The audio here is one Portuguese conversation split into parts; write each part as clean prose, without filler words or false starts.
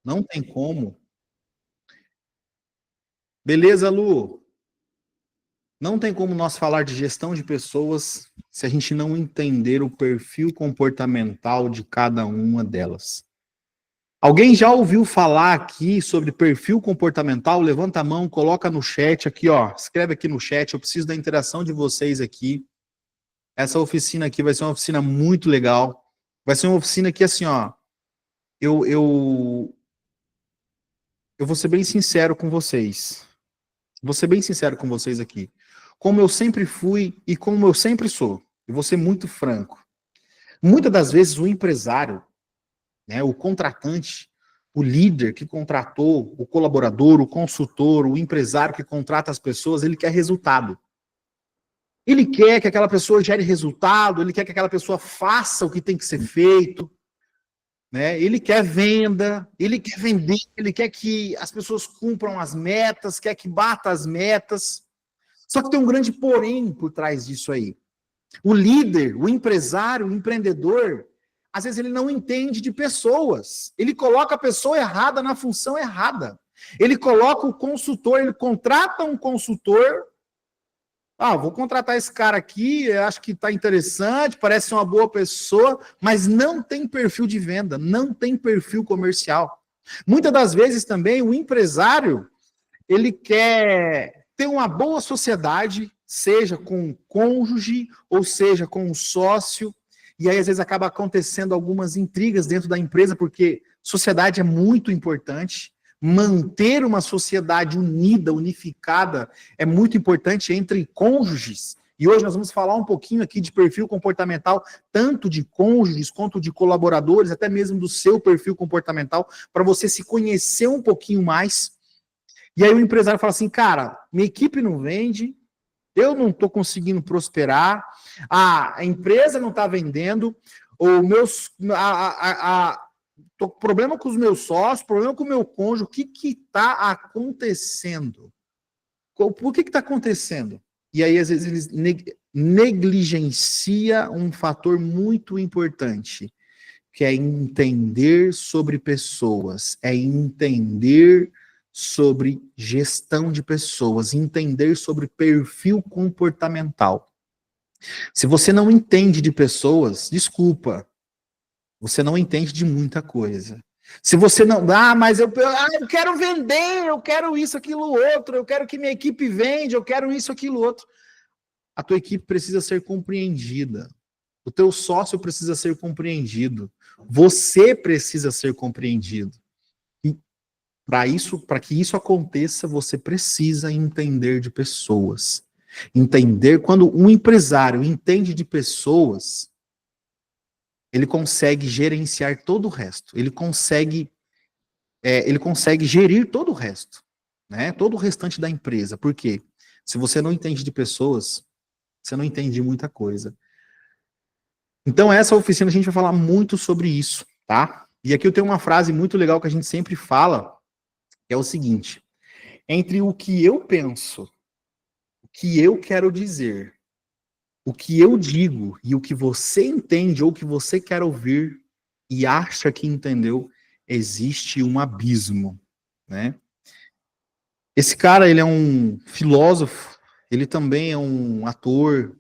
Não tem como. Beleza, Lu? Não tem como nós falar de gestão de pessoas se a gente não entender o perfil comportamental de cada uma delas. Alguém já ouviu falar aqui sobre perfil comportamental? Levanta a mão, coloca no chat aqui, ó. Escreve aqui no chat, eu preciso da interação de vocês aqui. Essa oficina aqui vai ser uma oficina muito legal. Vai ser uma oficina que, assim, ó, eu, eu, eu vou ser bem sincero com vocês. Vou ser bem sincero com vocês aqui. Como eu sempre fui e como eu sempre sou. Eu vou ser muito franco. Muitas das vezes o empresário, né, o contratante, o líder que contratou, o colaborador, o consultor, o empresário que contrata as pessoas, ele quer resultado. Ele quer que aquela pessoa gere resultado, ele quer que aquela pessoa faça o que tem que ser feito, né? Ele quer venda, ele quer vender, ele quer que as pessoas cumpram as metas, quer que bata as metas. Só que tem um grande porém por trás disso aí. O líder, o empresário, o empreendedor, às vezes ele não entende de pessoas. Ele coloca a pessoa errada na função errada. Ele coloca o consultor, ele contrata um consultor. Ah, vou contratar esse cara aqui, eu acho que está interessante, parece ser uma boa pessoa, mas não tem perfil de venda, não tem perfil comercial. Muitas das vezes também o empresário, ele quer ter uma boa sociedade, seja com o cônjuge, ou seja com o sócio, e aí às vezes acaba acontecendo algumas intrigas dentro da empresa, porque sociedade é muito importante, manter uma sociedade unida, unificada, é muito importante entre cônjuges. E hoje nós vamos falar um pouquinho aqui de perfil comportamental, tanto de cônjuges quanto de colaboradores, até mesmo do seu perfil comportamental, para você se conhecer um pouquinho mais. E aí o empresário fala assim, cara, minha equipe não vende, eu não estou conseguindo prosperar, a empresa não está vendendo, tô com problema com os meus sócios, problema com o meu cônjuge, o que está acontecendo? Por que está acontecendo? E aí, às vezes, eles negligencia um fator muito importante, que é entender sobre pessoas, é entender sobre gestão de pessoas, entender sobre perfil comportamental. Se você não entende de pessoas, desculpa, você não entende de muita coisa. Se você não. Mas eu quero vender, eu quero isso, aquilo, outro, eu quero que minha equipe vende, eu quero isso, aquilo, outro. A tua equipe precisa ser compreendida. O teu sócio precisa ser compreendido. Você precisa ser compreendido. E para que isso aconteça, você precisa entender de pessoas. Entender, quando um empresário entende de pessoas, ele consegue gerenciar todo o resto. Ele consegue gerir todo o resto, né? Todo o restante da empresa. Por quê? Se você não entende de pessoas, você não entende de muita coisa. Então, essa oficina a gente vai falar muito sobre isso, tá? E aqui eu tenho uma frase muito legal que a gente sempre fala, que é o seguinte: entre o que eu penso, o que eu quero dizer, o que eu digo e o que você entende ou o que você quer ouvir e acha que entendeu, existe um abismo, né? Esse cara, ele é um filósofo, ele também é um ator,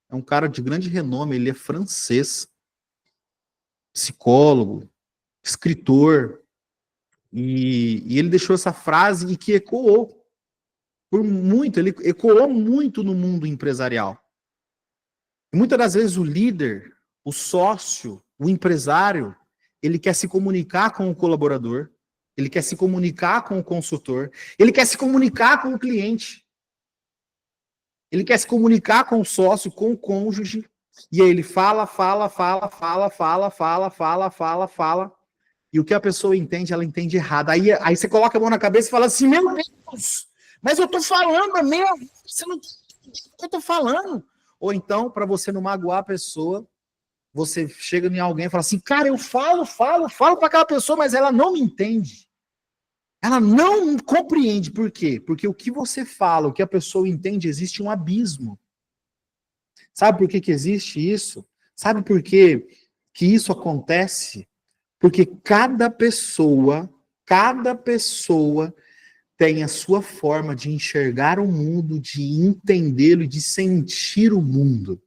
é um cara de grande renome, ele é francês, psicólogo, escritor, e ele deixou essa frase e que ecoou por muito, ele ecoou muito no mundo empresarial. E muitas das vezes o líder, o sócio, o empresário, ele quer se comunicar com o colaborador, ele quer se comunicar com o consultor, ele quer se comunicar com o cliente, ele quer se comunicar com o sócio, com o cônjuge, e aí ele fala, e o que a pessoa entende, ela entende errado. Aí você coloca a mão na cabeça e fala assim, meu Deus, mas eu tô falando mesmo, você não entende o que eu tô falando. Ou então, para você não magoar a pessoa, você chega em alguém e fala assim, cara, eu falo para aquela pessoa, mas ela não me entende. Ela não compreende. Por quê? Porque o que você fala, o que a pessoa entende, existe um abismo. Sabe por que existe isso? Sabe por que isso acontece? Porque cada pessoa cada pessoa tem a sua forma de enxergar o mundo, de entendê-lo e de sentir o mundo.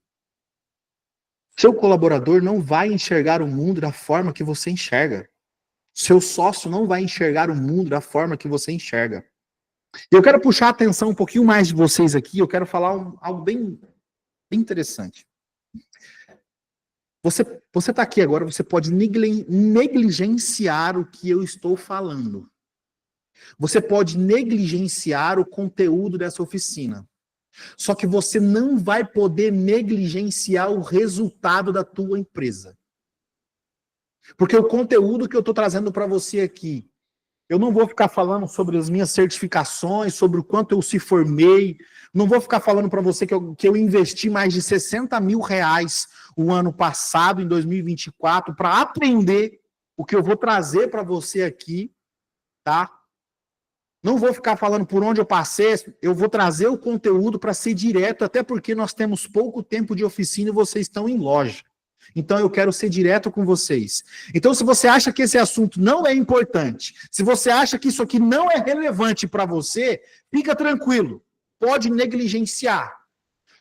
Seu colaborador não vai enxergar o mundo da forma que você enxerga. Seu sócio não vai enxergar o mundo da forma que você enxerga. Eu quero puxar a atenção um pouquinho mais de vocês aqui, eu quero falar algo bem interessante. Você está aqui agora, você pode negligenciar o que eu estou falando. Você pode negligenciar o conteúdo dessa oficina. Só que você não vai poder negligenciar o resultado da tua empresa. Porque o conteúdo que eu estou trazendo para você aqui, eu não vou ficar falando sobre as minhas certificações, sobre o quanto eu se formei, não vou ficar falando para você que eu investi mais de 60 mil reais o ano passado, em 2024, para aprender o que eu vou trazer para você aqui, tá? Não vou ficar falando por onde eu passei, eu vou trazer o conteúdo para ser direto, até porque nós temos pouco tempo de oficina e vocês estão em loja. Então eu quero ser direto com vocês. Então se você acha que esse assunto não é importante, se você acha que isso aqui não é relevante para você, fica tranquilo, pode negligenciar.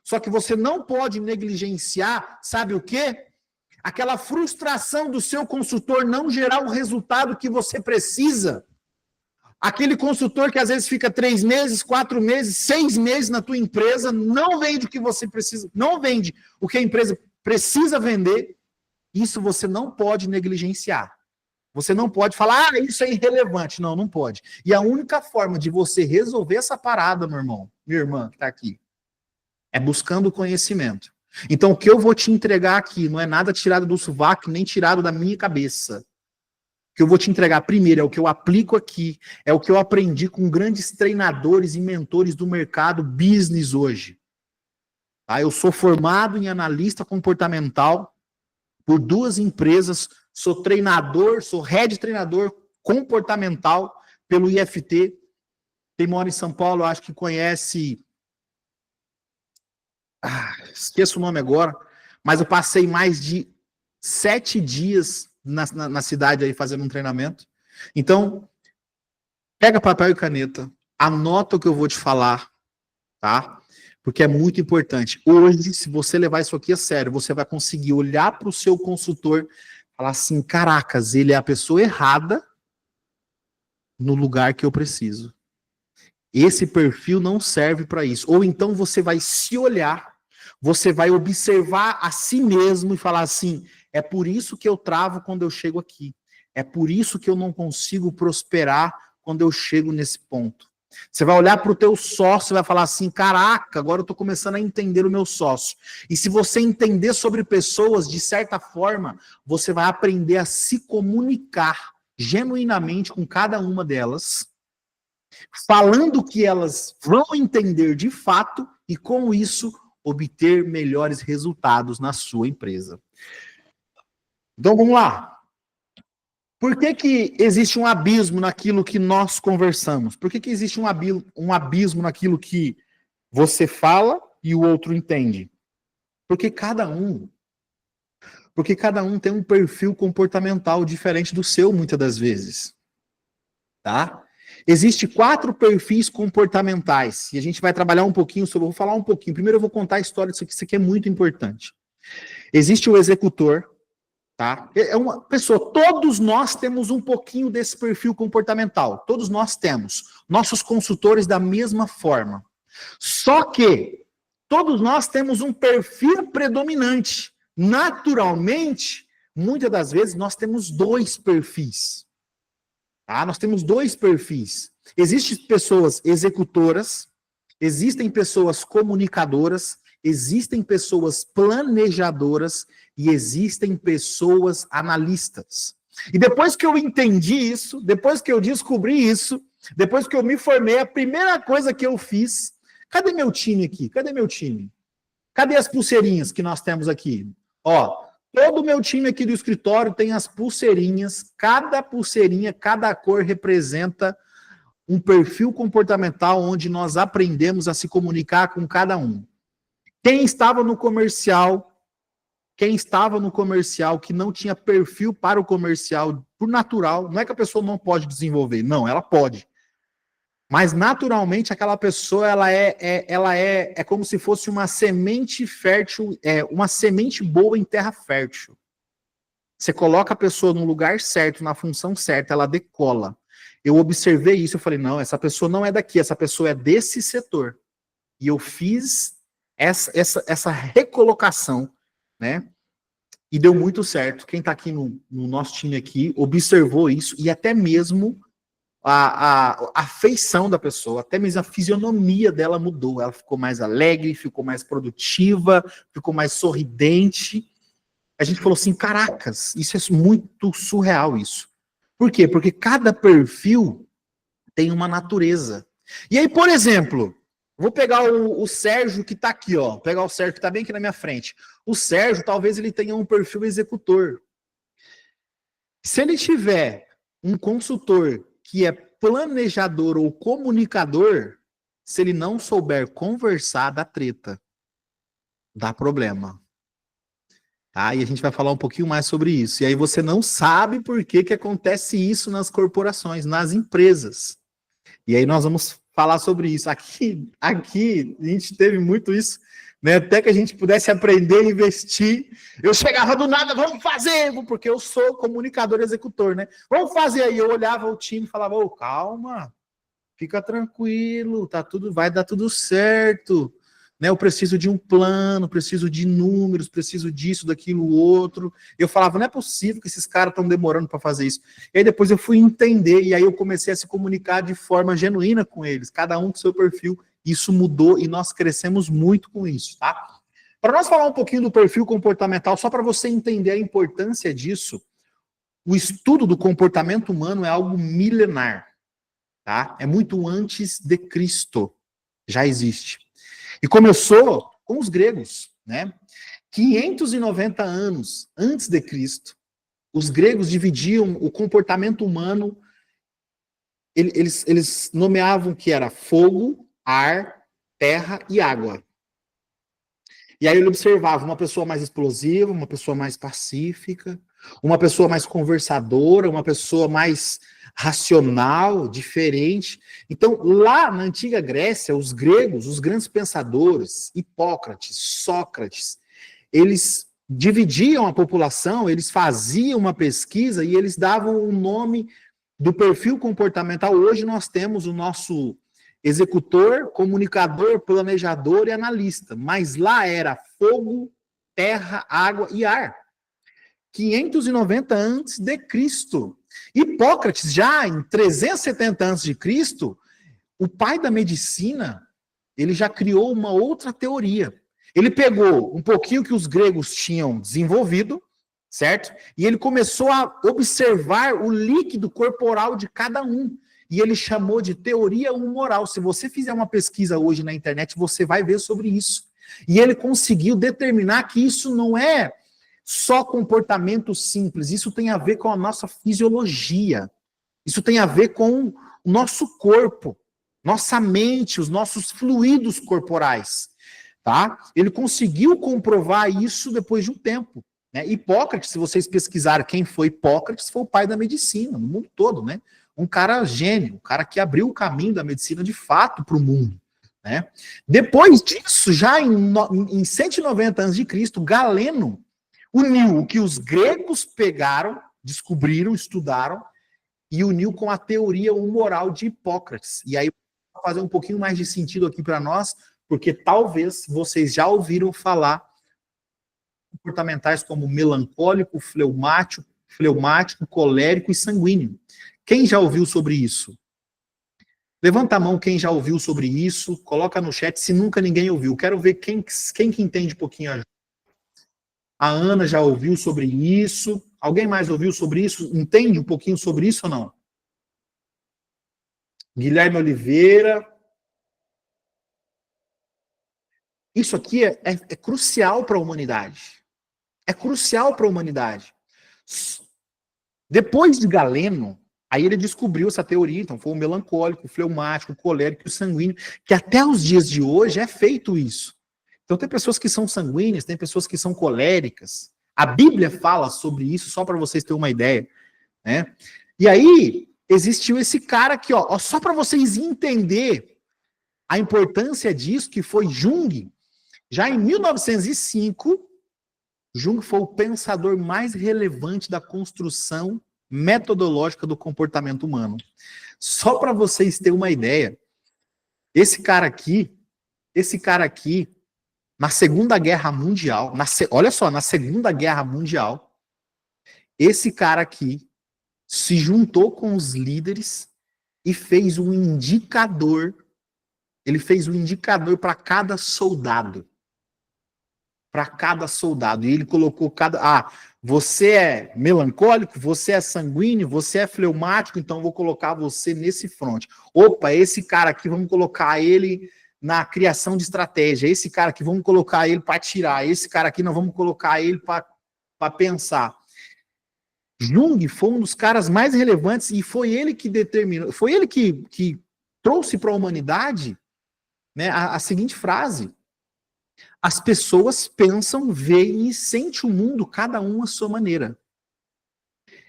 Só que você não pode negligenciar, sabe o quê? Aquela frustração do seu consultor não gerar o resultado que você precisa. Aquele consultor que às vezes fica 3 meses, 4 meses, 6 meses na tua empresa, não vende o que você precisa, não vende o que a empresa precisa vender, isso você não pode negligenciar. Você não pode falar, isso é irrelevante. Não, não pode. E a única forma de você resolver essa parada, meu irmão, minha irmã que está aqui, é buscando conhecimento. Então, o que eu vou te entregar aqui não é nada tirado do sovaco, nem tirado da minha cabeça. O que eu vou te entregar primeiro é o que eu aplico aqui, é o que eu aprendi com grandes treinadores e mentores do mercado business hoje. Tá? Eu sou formado em analista comportamental por 2 empresas, sou treinador, sou head treinador comportamental pelo IFT. Quem mora em São Paulo, acho que conhece... esqueço o nome agora, mas eu passei mais de 7 dias na cidade aí fazendo um treinamento. Então, pega papel e caneta, anota o que eu vou te falar, tá? Porque é muito importante. Hoje, se você levar isso aqui a sério, você vai conseguir olhar para o seu consultor e falar assim, caracas, ele é a pessoa errada no lugar que eu preciso. Esse perfil não serve para isso. Ou então você vai se olhar, você vai observar a si mesmo e falar assim, é por isso que eu travo quando eu chego aqui. É por isso que eu não consigo prosperar quando eu chego nesse ponto. Você vai olhar para o teu sócio e vai falar assim, caraca, agora eu estou começando a entender o meu sócio. E se você entender sobre pessoas, de certa forma, você vai aprender a se comunicar genuinamente com cada uma delas, falando o que elas vão entender de fato e, com isso, obter melhores resultados na sua empresa. Então, vamos lá. Por que existe um abismo naquilo que nós conversamos? Por que existe um abismo naquilo que você fala e o outro entende? Porque cada um tem um perfil comportamental diferente do seu, muitas das vezes. Tá? Existem 4 perfis comportamentais, e a gente vai trabalhar um pouquinho sobre, eu vou falar um pouquinho. Primeiro eu vou contar a história disso aqui, isso aqui é muito importante. Existe o executor, tá? É uma pessoa, todos nós temos um pouquinho desse perfil comportamental, todos nós temos. Nossos consultores da mesma forma. Só que todos nós temos um perfil predominante. Naturalmente, muitas das vezes nós temos 2 perfis. Tá? Nós temos 2 perfis. Existem pessoas executoras, existem pessoas comunicadoras, existem pessoas planejadoras e existem pessoas analistas. E depois que eu entendi isso, depois que eu descobri isso, depois que eu me formei, a primeira coisa que eu fiz... Cadê meu time aqui? Cadê meu time? Cadê as pulseirinhas que nós temos aqui? Ó, todo o meu time aqui do escritório tem as pulseirinhas. Cada pulseirinha, cada cor representa um perfil comportamental onde nós aprendemos a se comunicar com cada um. Quem estava no comercial que não tinha perfil para o comercial, por natural. Não é que a pessoa não pode desenvolver, não, ela pode. Mas naturalmente aquela pessoa ela é como se fosse uma semente fértil, uma semente boa em terra fértil. Você coloca a pessoa no lugar certo, na função certa, ela decola. Eu observei isso, eu falei, não, essa pessoa não é daqui, essa pessoa é desse setor. E eu fiz essa recolocação, né? E deu muito certo. Quem está aqui no nosso time aqui observou isso e até mesmo a feição da pessoa, até mesmo a fisionomia dela mudou. Ela ficou mais alegre, ficou mais produtiva, ficou mais sorridente. A gente falou assim, caracas, isso é muito surreal isso. Por quê? Porque cada perfil tem uma natureza. E aí, por exemplo, vou pegar o Sérgio que está aqui, ó. Vou pegar o Sérgio que está bem aqui na minha frente. O Sérgio, talvez ele tenha um perfil executor. Se ele tiver um consultor que é planejador ou comunicador, se ele não souber conversar, dá treta. Dá problema. Tá? E a gente vai falar um pouquinho mais sobre isso. E aí você não sabe por que acontece isso nas corporações, nas empresas. E aí nós vamos falar sobre isso. Aqui a gente teve muito isso, né? Até que a gente pudesse aprender a investir. Eu chegava do nada, vamos fazer, porque eu sou comunicador executor, né? Vamos fazer aí. Eu olhava o time e falava, ô, calma, fica tranquilo, tá tudo, vai dar tudo certo. Né, eu preciso de um plano, preciso de números, preciso disso, daquilo, outro. Eu falava, não é possível que esses caras estão demorando para fazer isso. E aí depois eu fui entender, e aí eu comecei a se comunicar de forma genuína com eles, cada um com seu perfil. Isso mudou e nós crescemos muito com isso, tá? Para nós falar um pouquinho do perfil comportamental, só para você entender a importância disso, o estudo do comportamento humano é algo milenar, tá? É muito antes de Cristo, já existe. E começou com os gregos, né? 590 anos antes de Cristo, os gregos dividiam o comportamento humano, eles nomeavam que era fogo, ar, terra e água. E aí ele observava uma pessoa mais explosiva, uma pessoa mais pacífica, uma pessoa mais conversadora, uma pessoa mais racional, diferente. Então, lá na antiga Grécia, os gregos, os grandes pensadores, Hipócrates, Sócrates, eles dividiam a população, eles faziam uma pesquisa e eles davam um nome do perfil comportamental. Hoje nós temos o nosso executor, comunicador, planejador e analista. Mas lá era fogo, terra, água e ar. 590 antes de Cristo. Hipócrates, já em 370 antes de Cristo, o pai da medicina, ele já criou uma outra teoria. Ele pegou um pouquinho que os gregos tinham desenvolvido, certo? E ele começou a observar o líquido corporal de cada um. E ele chamou de teoria humoral. Se você fizer uma pesquisa hoje na internet, você vai ver sobre isso. E ele conseguiu determinar que isso não é só comportamento simples, isso tem a ver com a nossa fisiologia, isso tem a ver com o nosso corpo, nossa mente, os nossos fluidos corporais, tá? Ele conseguiu comprovar isso depois de um tempo, né? Hipócrates, se vocês pesquisarem quem foi Hipócrates, foi o pai da medicina, no mundo todo, né? Um cara gênio, um cara que abriu o caminho da medicina de fato para o mundo, né? Depois disso, já em 190 a.C., Galeno uniu o que os gregos pegaram, descobriram, estudaram, e uniu com a teoria humoral de Hipócrates. E aí, vou fazer um pouquinho mais de sentido aqui para nós, porque talvez vocês já ouviram falar comportamentais como melancólico, fleumático, colérico e sanguíneo. Quem já ouviu sobre isso? Levanta a mão quem já ouviu sobre isso, coloca no chat se nunca ninguém ouviu. Quero ver quem que entende um pouquinho. A Ana já ouviu sobre isso. Alguém mais ouviu sobre isso? Entende um pouquinho sobre isso ou não? Guilherme Oliveira. Isso aqui é crucial para a humanidade. É crucial para a humanidade. Depois de Galeno, aí ele descobriu essa teoria, então foi o melancólico, o fleumático, o colérico e o sanguíneo, que até os dias de hoje é feito isso. Então tem pessoas que são sanguíneas, tem pessoas que são coléricas. A Bíblia fala sobre isso, só para vocês terem uma ideia. né? E aí existiu esse cara aqui, ó só para vocês entenderem a importância disso, que foi Jung. Já em 1905, Jung foi o pensador mais relevante da construção metodológica do comportamento humano. Só para vocês terem uma ideia, esse cara aqui, na Segunda Guerra Mundial, olha só, na Segunda Guerra Mundial, esse cara aqui se juntou com os líderes e fez um indicador. Ele fez um indicador para cada soldado. Para cada soldado. E ele colocou você é melancólico, você é sanguíneo, você é fleumático, então vou colocar você nesse fronte. Opa, esse cara aqui, vamos colocar ele na criação de estratégia. Esse cara aqui, vamos colocar ele para atirar. Esse cara aqui, nós vamos colocar ele para pensar. Jung foi um dos caras mais relevantes e foi ele que determinou, foi ele que trouxe para a humanidade, né, a seguinte frase: as pessoas pensam, veem e sentem o mundo, cada um à sua maneira.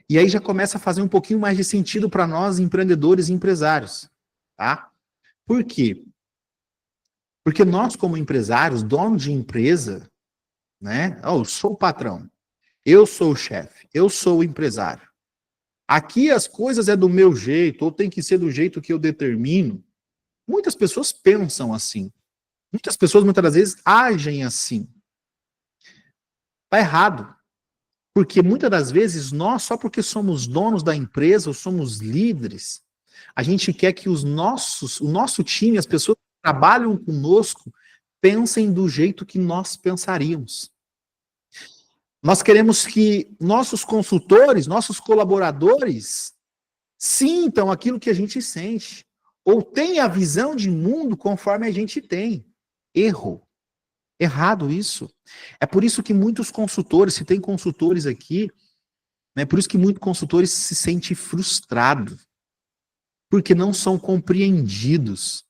E aí já começa a fazer um pouquinho mais de sentido para nós, empreendedores e empresários. Tá? Por quê? Porque nós, como empresários, donos de empresa, né? Eu sou o patrão, eu sou o chefe, eu sou o empresário. Aqui as coisas é do meu jeito, ou tem que ser do jeito que eu determino. Muitas pessoas pensam assim. Muitas pessoas, muitas das vezes, agem assim. Está errado. Porque muitas das vezes, nós, só porque somos donos da empresa, ou somos líderes, a gente quer que o nosso time, as pessoas que trabalham conosco, pensem do jeito que nós pensaríamos. Nós queremos que nossos consultores, nossos colaboradores, sintam aquilo que a gente sente. Ou tenham a visão de mundo conforme a gente tem. Errado isso. É por isso que muitos consultores, se tem consultores aqui, é por isso que muitos consultores se sentem frustrados, porque não são compreendidos.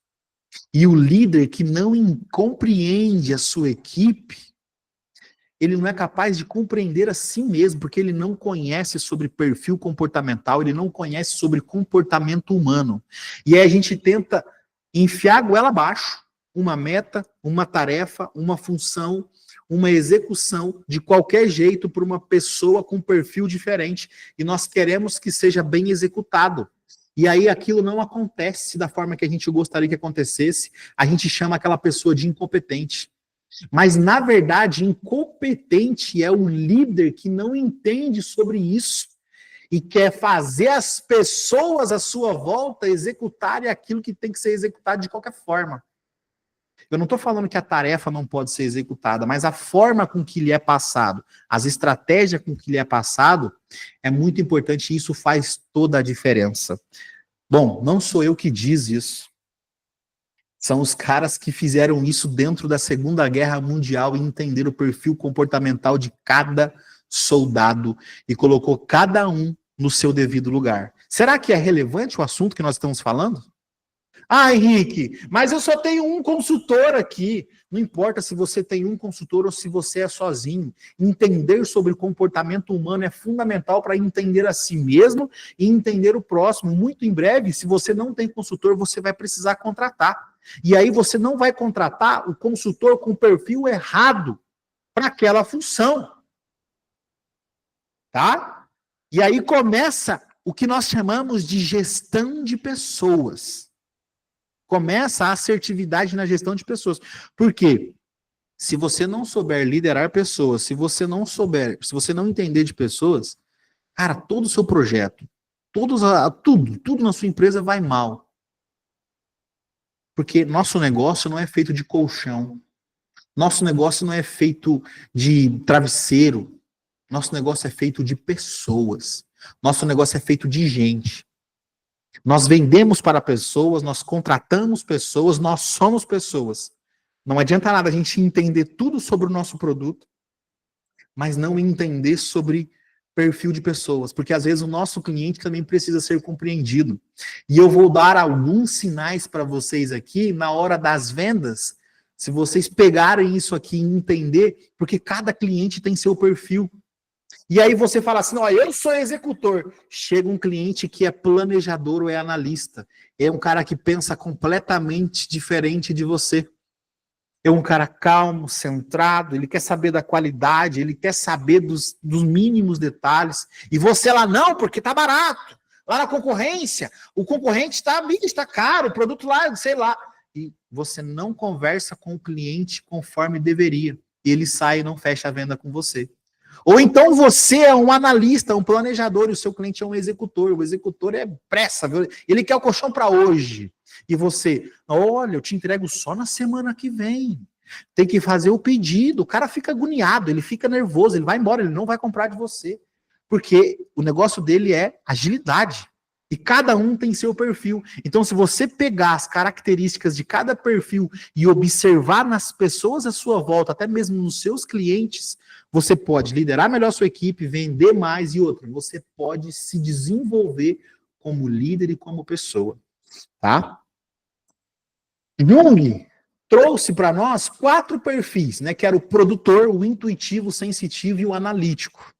E o líder que não compreende a sua equipe, ele não é capaz de compreender a si mesmo, porque ele não conhece sobre perfil comportamental, ele não conhece sobre comportamento humano. E aí a gente tenta enfiar a goela abaixo uma meta, uma tarefa, uma função, uma execução de qualquer jeito para uma pessoa com perfil diferente. E nós queremos que seja bem executado. E aí aquilo não acontece da forma que a gente gostaria que acontecesse. A gente chama aquela pessoa de incompetente. Mas, na verdade, incompetente é o líder que não entende sobre isso e quer fazer as pessoas à sua volta executarem aquilo que tem que ser executado de qualquer forma. Eu não estou falando que a tarefa não pode ser executada, mas a forma com que lhe é passado, as estratégias com que lhe é passado, é muito importante e isso faz toda a diferença. Bom, não sou eu que diz isso. São os caras que fizeram isso dentro da Segunda Guerra Mundial e entenderam o perfil comportamental de cada soldado e colocou cada um no seu devido lugar. Será que é relevante o assunto que nós estamos falando? Ah, Henrique, mas eu só tenho um consultor aqui. Não importa se você tem um consultor ou se você é sozinho. Entender sobre comportamento humano é fundamental para entender a si mesmo e entender o próximo. Muito em breve, se você não tem consultor, você vai precisar contratar. E aí você não vai contratar o consultor com o perfil errado para aquela função. Tá? E aí começa o que nós chamamos de gestão de pessoas. Começa a assertividade na gestão de pessoas. Por quê? Se você não souber liderar pessoas, se você não entender de pessoas, cara, todo o seu projeto, tudo na sua empresa vai mal. Porque nosso negócio não é feito de colchão. Nosso negócio não é feito de travesseiro. Nosso negócio é feito de pessoas. Nosso negócio é feito de gente. Nós vendemos para pessoas, nós contratamos pessoas, nós somos pessoas. Não adianta nada a gente entender tudo sobre o nosso produto, mas não entender sobre perfil de pessoas, porque às vezes o nosso cliente também precisa ser compreendido. E eu vou dar alguns sinais para vocês aqui na hora das vendas, se vocês pegarem isso aqui e entender, porque cada cliente tem seu perfil. E aí você fala assim, ó, eu sou executor. Chega um cliente que é planejador ou é analista. É um cara que pensa completamente diferente de você. É um cara calmo, centrado, ele quer saber da qualidade, ele quer saber dos mínimos detalhes. E você lá, não, porque tá barato. Lá na concorrência, o concorrente está caro, o produto lá, sei lá. E você não conversa com o cliente conforme deveria. Ele sai e não fecha a venda com você. Ou então você é um analista, um planejador, e o seu cliente é um executor. O executor é pressa, viu? Ele quer o colchão para hoje. E você, olha, eu te entrego só na semana que vem. Tem que fazer o pedido. O cara fica agoniado, ele fica nervoso, ele vai embora, ele não vai comprar de você. Porque o negócio dele é agilidade. E cada um tem seu perfil. Então, se você pegar as características de cada perfil e observar nas pessoas à sua volta, até mesmo nos seus clientes, você pode liderar melhor sua equipe, vender mais e outra. Você pode se desenvolver como líder e como pessoa. Tá? Jung trouxe para nós 4 perfis, né? Que era o produtor, o intuitivo, o sensitivo e o analítico.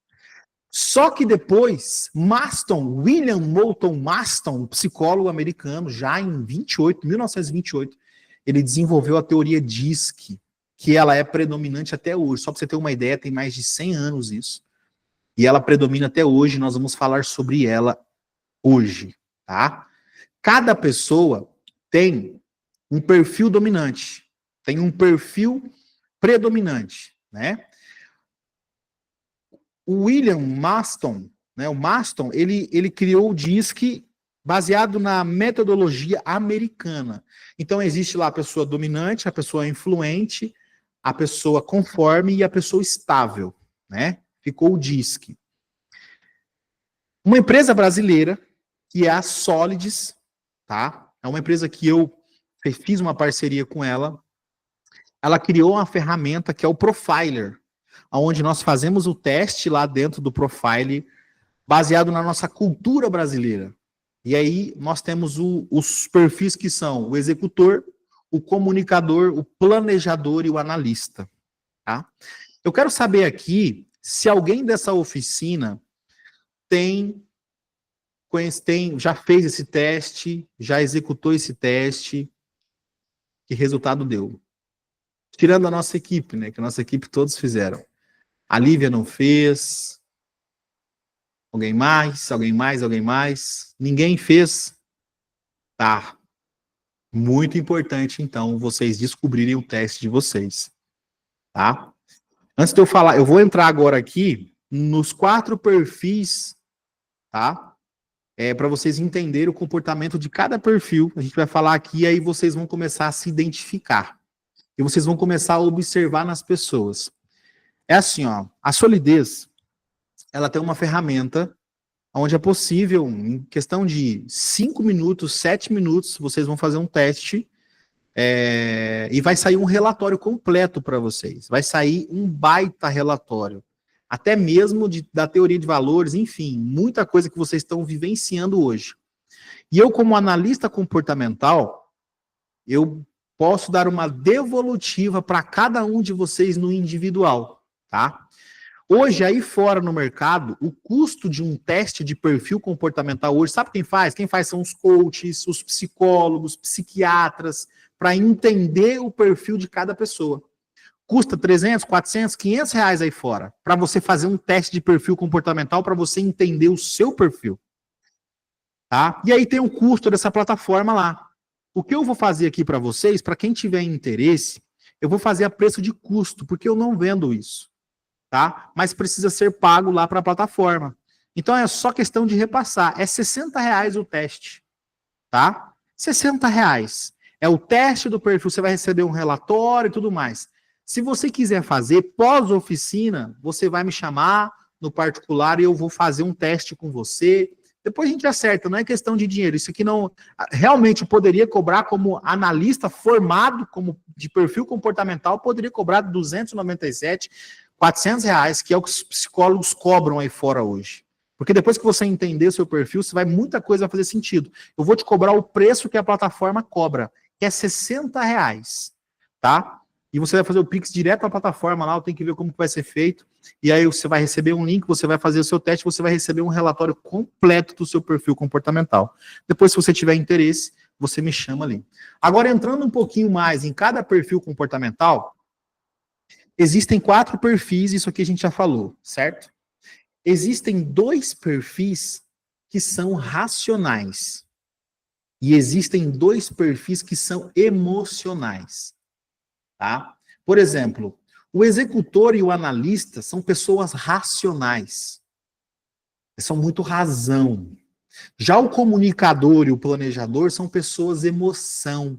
Só que depois, William Moulton Marston, psicólogo americano, já em 1928, ele desenvolveu a teoria DISC, que ela é predominante até hoje. Só para você ter uma ideia, tem mais de 100 anos isso. E ela predomina até hoje, nós vamos falar sobre ela hoje, tá? Cada pessoa tem um perfil dominante, tem um perfil predominante, né? O William Marston, né, o Marston, ele criou o DISC baseado na metodologia americana. Então, existe lá a pessoa dominante, a pessoa influente, a pessoa conforme e a pessoa estável, né? Ficou o DISC. Uma empresa brasileira, que é a Solids, tá? É uma empresa que eu fiz uma parceria com ela. Ela criou uma ferramenta que é o Profiler, onde nós fazemos o teste lá dentro do Profile, baseado na nossa cultura brasileira. E aí nós temos os perfis que são o executor, o comunicador, o planejador e o analista. Tá? Eu quero saber aqui se alguém dessa oficina já fez esse teste, já executou esse teste, que resultado deu. Tirando a nossa equipe, né? Que a nossa equipe todos fizeram. A Lívia não fez. Alguém mais? Alguém mais? Alguém mais? Ninguém fez? Tá. Muito importante, então, vocês descobrirem o teste de vocês. Tá? Antes de eu falar, eu vou entrar agora aqui nos 4 perfis, tá? Para vocês entenderem o comportamento de cada perfil. A gente vai falar aqui, aí vocês vão começar a se identificar. E vocês vão começar a observar nas pessoas. É assim, ó, a solidez, ela tem uma ferramenta onde é possível, em questão de 5 minutos, 7 minutos, vocês vão fazer um teste e vai sair um relatório completo para vocês. Vai sair um baita relatório. Até mesmo da teoria de valores, enfim, muita coisa que vocês estão vivenciando hoje. E eu, como analista comportamental, eu posso dar uma devolutiva para cada um de vocês no individual, tá? Hoje, aí fora no mercado, o custo de um teste de perfil comportamental hoje, sabe quem faz? Quem faz são os coaches, os psicólogos, psiquiatras, para entender o perfil de cada pessoa. Custa 300, 400, 500 reais aí fora, para você fazer um teste de perfil comportamental, para você entender o seu perfil. Tá? E aí tem o custo dessa plataforma lá. O que eu vou fazer aqui para vocês, para quem tiver interesse, eu vou fazer a preço de custo, porque eu não vendo isso. Tá? Mas precisa ser pago lá para a plataforma. Então é só questão de repassar. É R$60 o teste. Tá? R$60. É o teste do perfil, você vai receber um relatório e tudo mais. Se você quiser fazer pós-oficina, você vai me chamar no particular e eu vou fazer um teste com você. Depois a gente acerta, não é questão de dinheiro. Isso aqui não... Realmente eu poderia cobrar como analista formado como de perfil comportamental, poderia cobrar 297, R$400, que é o que os psicólogos cobram aí fora hoje. Porque depois que você entender o seu perfil, muita coisa vai fazer sentido. Eu vou te cobrar o preço que a plataforma cobra, que é R$60, tá? E você vai fazer o Pix direto para a plataforma lá, eu tenho que ver como que vai ser feito. e aí você vai receber um link, você vai fazer o seu teste, você vai receber um relatório completo do seu perfil comportamental. Depois, se você tiver interesse, você me chama ali. Agora, entrando um pouquinho mais em cada perfil comportamental, existem 4 perfis, isso aqui a gente já falou, certo? Existem 2 perfis que são racionais. E existem 2 perfis que são emocionais. Tá? Por exemplo, o executor e o analista são pessoas racionais. São muito razão. Já o comunicador e o planejador são pessoas emoção.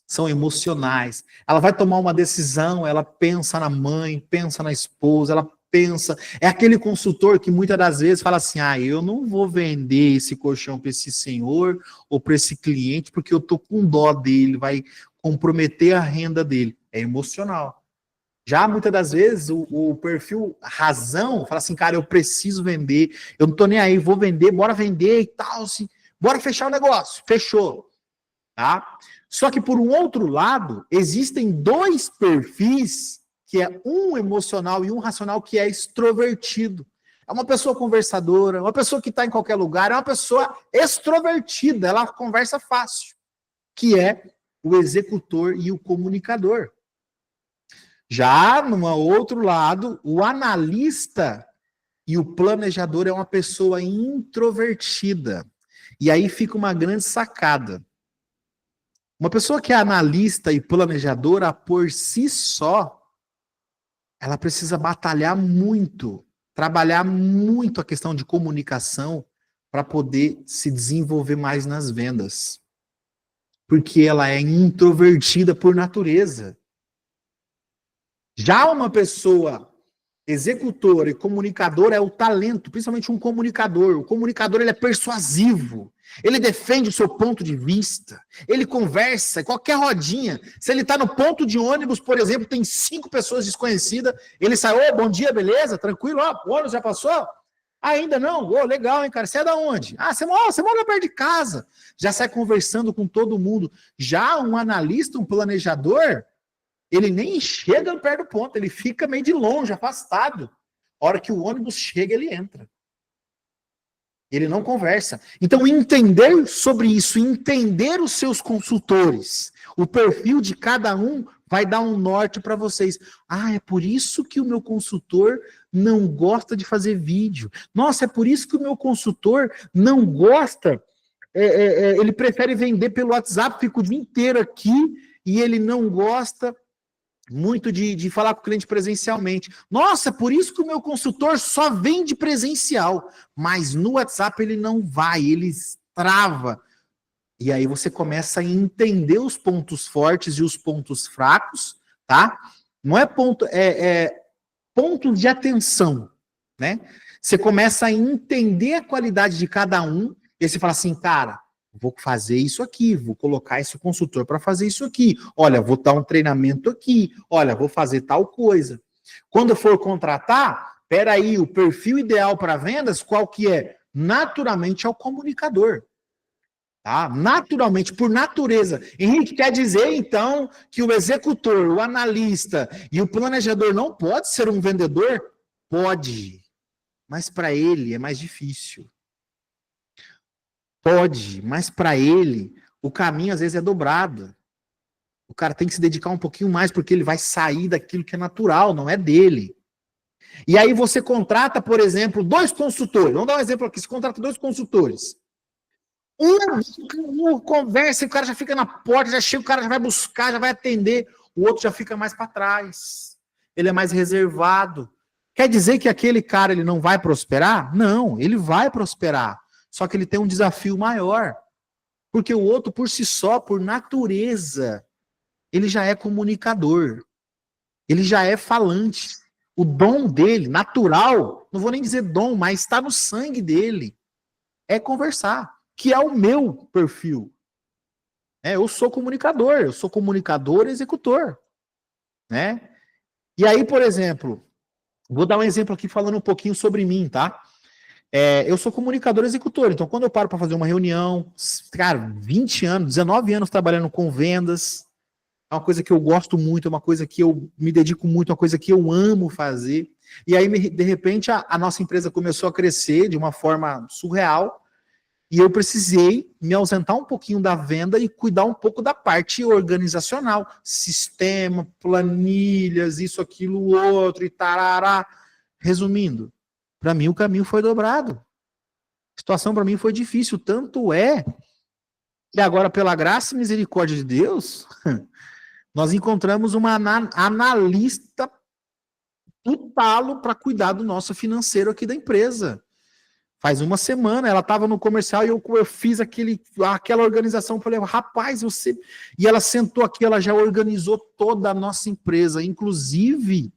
São emocionais. Ela vai tomar uma decisão, ela pensa na mãe, pensa na esposa, ela pensa. É aquele consultor que muitas das vezes fala assim: eu não vou vender esse colchão para esse senhor ou para esse cliente porque eu tô com dó dele, vai comprometer a renda dele. É emocional. Já muitas das vezes o perfil razão fala assim: cara, eu preciso vender, eu não tô nem aí, vou vender, bora vender e tal, assim, bora fechar o negócio. Fechou. Tá? Só que, por um outro lado, existem 2 perfis, que é um emocional e um racional, que é extrovertido. É uma pessoa conversadora, uma pessoa que está em qualquer lugar, é uma pessoa extrovertida, ela conversa fácil, que é o executor e o comunicador. Já, no outro lado, o analista e o planejador é uma pessoa introvertida. E aí fica uma grande sacada. Uma pessoa que é analista e planejadora por si só, ela precisa batalhar muito, trabalhar muito a questão de comunicação para poder se desenvolver mais nas vendas. Porque ela é introvertida por natureza. Já uma pessoa executor e comunicador é o talento, principalmente um comunicador. O comunicador, ele é persuasivo, ele defende o seu ponto de vista, ele conversa, qualquer rodinha. Se ele está no ponto de ônibus, por exemplo, tem 5 pessoas desconhecidas, ele sai: bom dia, beleza? Tranquilo? O ônibus já passou? Ainda não? Legal, hein, cara? Você é da onde? Você mora perto de casa. Já sai conversando com todo mundo. Já um analista, um planejador, ele nem chega perto do ponto, ele fica meio de longe, afastado. A hora que o ônibus chega, ele entra. Ele não conversa. Então, entender sobre isso, entender os seus consultores, o perfil de cada um, vai dar um norte para vocês. É por isso que o meu consultor não gosta de fazer vídeo. Nossa, é por isso que o meu consultor não gosta, ele prefere vender pelo WhatsApp, fica o dia inteiro aqui, e ele não gosta muito de falar com o cliente presencialmente. Nossa, por isso que o meu consultor só vende presencial, mas no WhatsApp ele não vai, ele trava. E aí você começa a entender os pontos fortes e os pontos fracos, tá? Não é ponto, pontos de atenção, né? Você começa a entender a qualidade de cada um, e aí você fala assim: cara, vou fazer isso aqui, vou colocar esse consultor para fazer isso aqui. Olha, vou dar um treinamento aqui. Olha, vou fazer tal coisa. Quando for contratar, peraí, o perfil ideal para vendas, qual que é? Naturalmente é o comunicador. Tá? Naturalmente, por natureza. Henrique, quer dizer, então, que o executor, o analista e o planejador não pode ser um vendedor? Pode. Mas para ele é mais difícil. Pode, mas para ele, o caminho às vezes é dobrado. O cara tem que se dedicar um pouquinho mais, porque ele vai sair daquilo que é natural, não é dele. E aí você contrata, por exemplo, 2 consultores. Vamos dar um exemplo aqui. Você contrata 2 consultores. Um conversa e o cara já fica na porta, já chega, o cara já vai buscar, já vai atender. O outro já fica mais para trás. Ele é mais reservado. Quer dizer que aquele cara ele não vai prosperar? Não, ele vai prosperar. Só que ele tem um desafio maior. Porque o outro, por si só, por natureza, ele já é comunicador. Ele já é falante. O dom dele, natural, não vou nem dizer dom, mas está no sangue dele, é conversar, que é o meu perfil. Eu sou comunicador e executor. Né? E aí, por exemplo, vou dar um exemplo aqui falando um pouquinho sobre mim, tá? Eu sou comunicador executor, então quando eu paro para fazer uma reunião, cara, 20 anos, 19 anos trabalhando com vendas, é uma coisa que eu gosto muito, é uma coisa que eu me dedico muito, é uma coisa que eu amo fazer. E aí, de repente, a nossa empresa começou a crescer de uma forma surreal e eu precisei me ausentar um pouquinho da venda e cuidar um pouco da parte organizacional, sistema, planilhas, isso, aquilo, outro e tarará. Resumindo, para mim o caminho foi dobrado. A situação para mim foi difícil, tanto é que agora, pela graça e misericórdia de Deus, nós encontramos uma analista do talo para cuidar do nosso financeiro aqui da empresa. Faz uma semana, ela estava no comercial e eu fiz aquela organização. Falei, rapaz, você. E ela sentou aqui, ela já organizou toda a nossa empresa, inclusive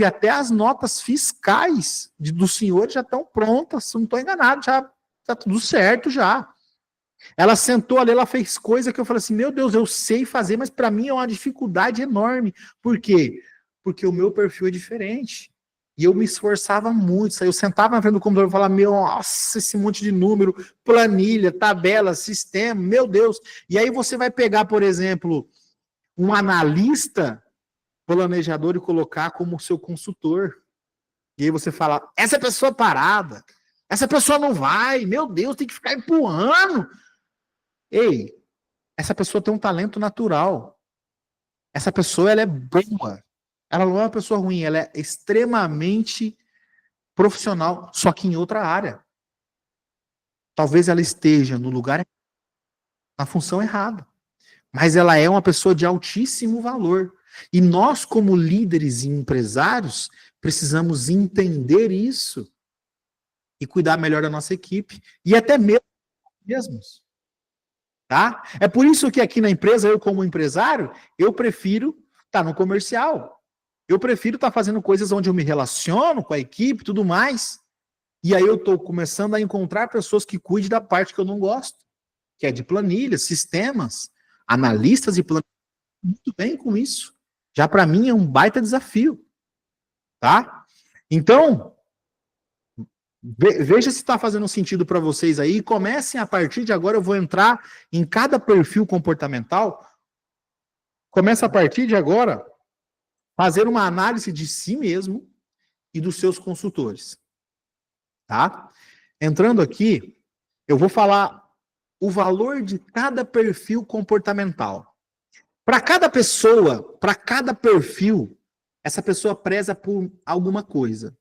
até as notas fiscais do senhor já estão prontas, se não estou enganado, já está tudo certo já. Ela sentou ali, ela fez coisa que eu falei assim, meu Deus, eu sei fazer, mas para mim é uma dificuldade enorme. Por quê? Porque o meu perfil é diferente. E eu me esforçava muito. Eu sentava na frente do computador e falava, meu, nossa, esse monte de número, planilha, tabela, sistema, meu Deus. E aí você vai pegar, por exemplo, um analista planejador e colocar como seu consultor. E aí você fala, essa pessoa parada, essa pessoa não vai, meu Deus, tem que ficar empurrando. Ei, essa pessoa tem um talento natural. Essa pessoa, ela é boa. Ela não é uma pessoa ruim, ela é extremamente profissional, só que em outra área. Talvez ela esteja no lugar, na função errada. Mas ela é uma pessoa de altíssimo valor. E nós, como líderes e empresários, precisamos entender isso e cuidar melhor da nossa equipe. E até mesmos. Tá? É por isso que aqui na empresa, eu como empresário, eu prefiro estar no comercial. Eu prefiro estar fazendo coisas onde eu me relaciono com a equipe e tudo mais. E aí eu estou começando a encontrar pessoas que cuidem da parte que eu não gosto, que é de planilhas, sistemas, analistas e planilhas. Muito bem com isso. Já para mim é um baita desafio. Tá? Então, veja se está fazendo sentido para vocês aí. Comecem a partir de agora, eu vou entrar em cada perfil comportamental. Começa a partir de agora fazer uma análise de si mesmo e dos seus consultores. Tá? Entrando aqui, eu vou falar o valor de cada perfil comportamental. Para cada pessoa, para cada perfil, essa pessoa preza por alguma coisa,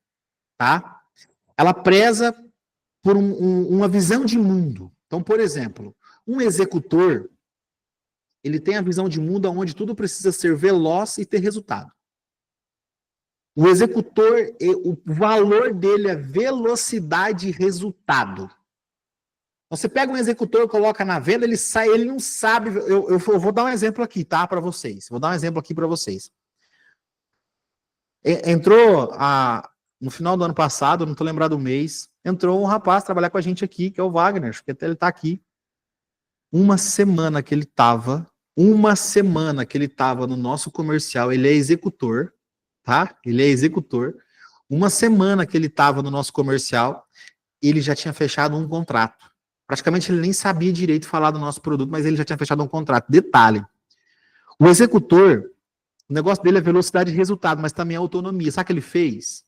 tá? Ela preza por uma visão de mundo. Então, por exemplo, um executor, ele tem a visão de mundo onde tudo precisa ser veloz e ter resultado. O executor, o valor dele é velocidade e resultado. Você pega um executor, coloca na venda, ele sai, ele não sabe. Eu vou dar um exemplo aqui, tá? Para vocês. Vou dar um exemplo aqui para vocês. Entrou no final do ano passado, não estou lembrado do mês, entrou um rapaz trabalhar com a gente aqui, que é o Wagner, acho que até ele está aqui. Uma semana que ele estava no nosso comercial, ele é executor, tá? Ele é executor. Uma semana que ele estava no nosso comercial, ele já tinha fechado um contrato. Praticamente ele nem sabia direito falar do nosso produto, mas ele já tinha fechado um contrato. Detalhe, o executor, o negócio dele é velocidade de resultado, mas também é autonomia. Sabe o que ele fez?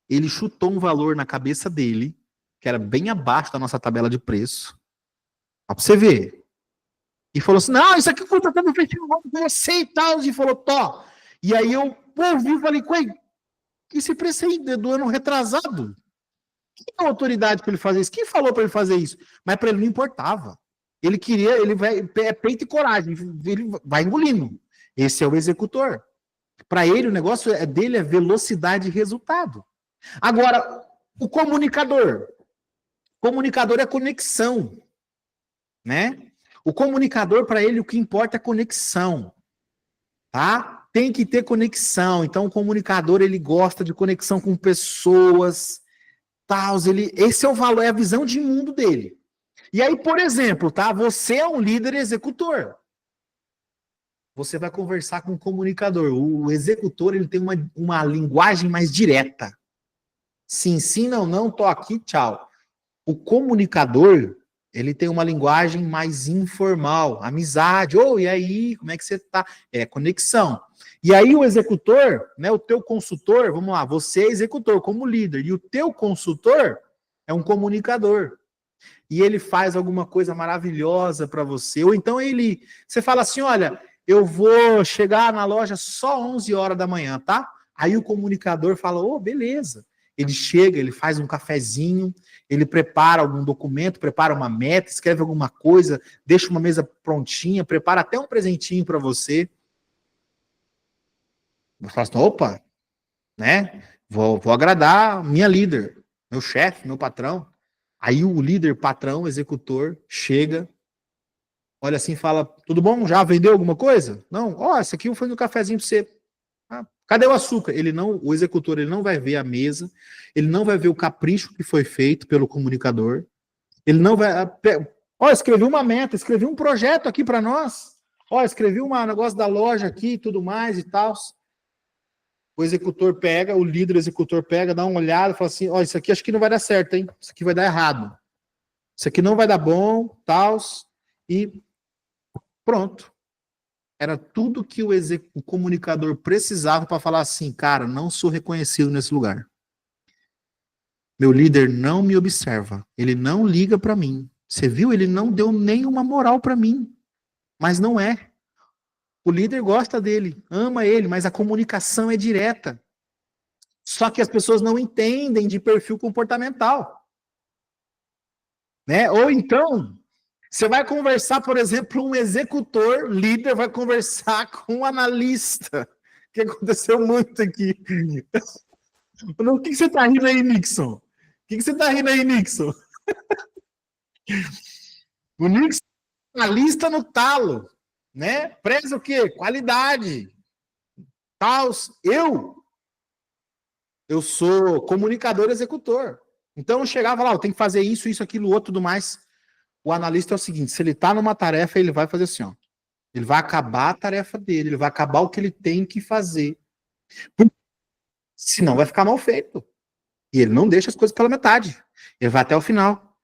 Ele chutou um valor na cabeça dele, que era bem abaixo da nossa tabela de preço. Ó, pra você ver. E falou assim, não, isso aqui custa tanto fechando com você e tal. E falou, tó. E aí eu ouvi e falei, ué, esse preço aí do ano retrasado? Quem é a autoridade para ele fazer isso? Quem falou para ele fazer isso? Mas para ele não importava. Ele queria, ele vai, é peito e coragem, ele vai engolindo. Esse é o executor. Para ele, o negócio dele é velocidade e resultado. Agora, o comunicador. Comunicador é conexão, né? O comunicador, para ele, o que importa é conexão, tá? Tem que ter conexão. Então, o comunicador, ele gosta de conexão com pessoas, tal. Esse é o valor, é a visão de mundo dele. E aí, por exemplo, tá? Você é um líder executor. Você vai conversar com o comunicador. O executor, ele tem uma linguagem mais direta. Sim, sim, não, não, tô aqui, tchau. O comunicador, Ele tem uma linguagem mais informal, amizade. Ô, e aí, como é que você tá? É conexão. E aí o executor, né, o teu consultor, vamos lá, você é executor como líder, e o teu consultor é um comunicador. E ele faz alguma coisa maravilhosa para você. Ou então você fala assim, olha, eu vou chegar na loja só 11 horas da manhã, tá? Aí o comunicador fala, ô, beleza. Ele chega, ele faz um cafezinho, ele prepara algum documento, prepara uma meta, escreve alguma coisa, deixa uma mesa prontinha, prepara até um presentinho para você. Eu falo assim, opa, né? Vou agradar minha líder, meu chefe, meu patrão. Aí o líder, patrão, executor, chega, olha assim e fala, tudo bom? Já vendeu alguma coisa? Não? Ó, esse aqui foi no cafezinho para você. Ah, cadê o açúcar? O executor, ele não vai ver a mesa, ele não vai ver o capricho que foi feito pelo comunicador, ele não vai... Ó, escrevi uma meta, escrevi um projeto aqui para nós, ó, escrevi um negócio da loja aqui e tudo mais e tal. O executor pega, o líder executor pega, dá uma olhada e fala assim, ó, isso aqui acho que não vai dar certo, hein? Isso aqui vai dar errado. Isso aqui não vai dar bom, tal, e pronto. Era tudo que o comunicador precisava para falar assim, cara, não sou reconhecido nesse lugar. Meu líder não me observa, ele não liga para mim. Você viu? Ele não deu nenhuma moral para mim. Mas não é. O líder gosta dele, ama ele, mas a comunicação é direta. Só que as pessoas não entendem de perfil comportamental. Né? Ou então, você vai conversar, por exemplo, um executor, líder, vai conversar com um analista, que aconteceu muito aqui. O que você está rindo aí, Nixon? O que você está rindo aí, Nixon? O Nixon é analista no talo, né? Preza o quê? Qualidade. Taus. Eu sou comunicador executor. Então eu chegava lá, eu tenho que fazer isso, isso, aquilo, outro, tudo mais. O analista é o seguinte, se ele está numa tarefa, ele vai fazer assim, ó. Ele vai acabar a tarefa dele, ele vai acabar o que ele tem que fazer. Senão vai ficar mal feito. E ele não deixa as coisas pela metade. Ele vai até o final.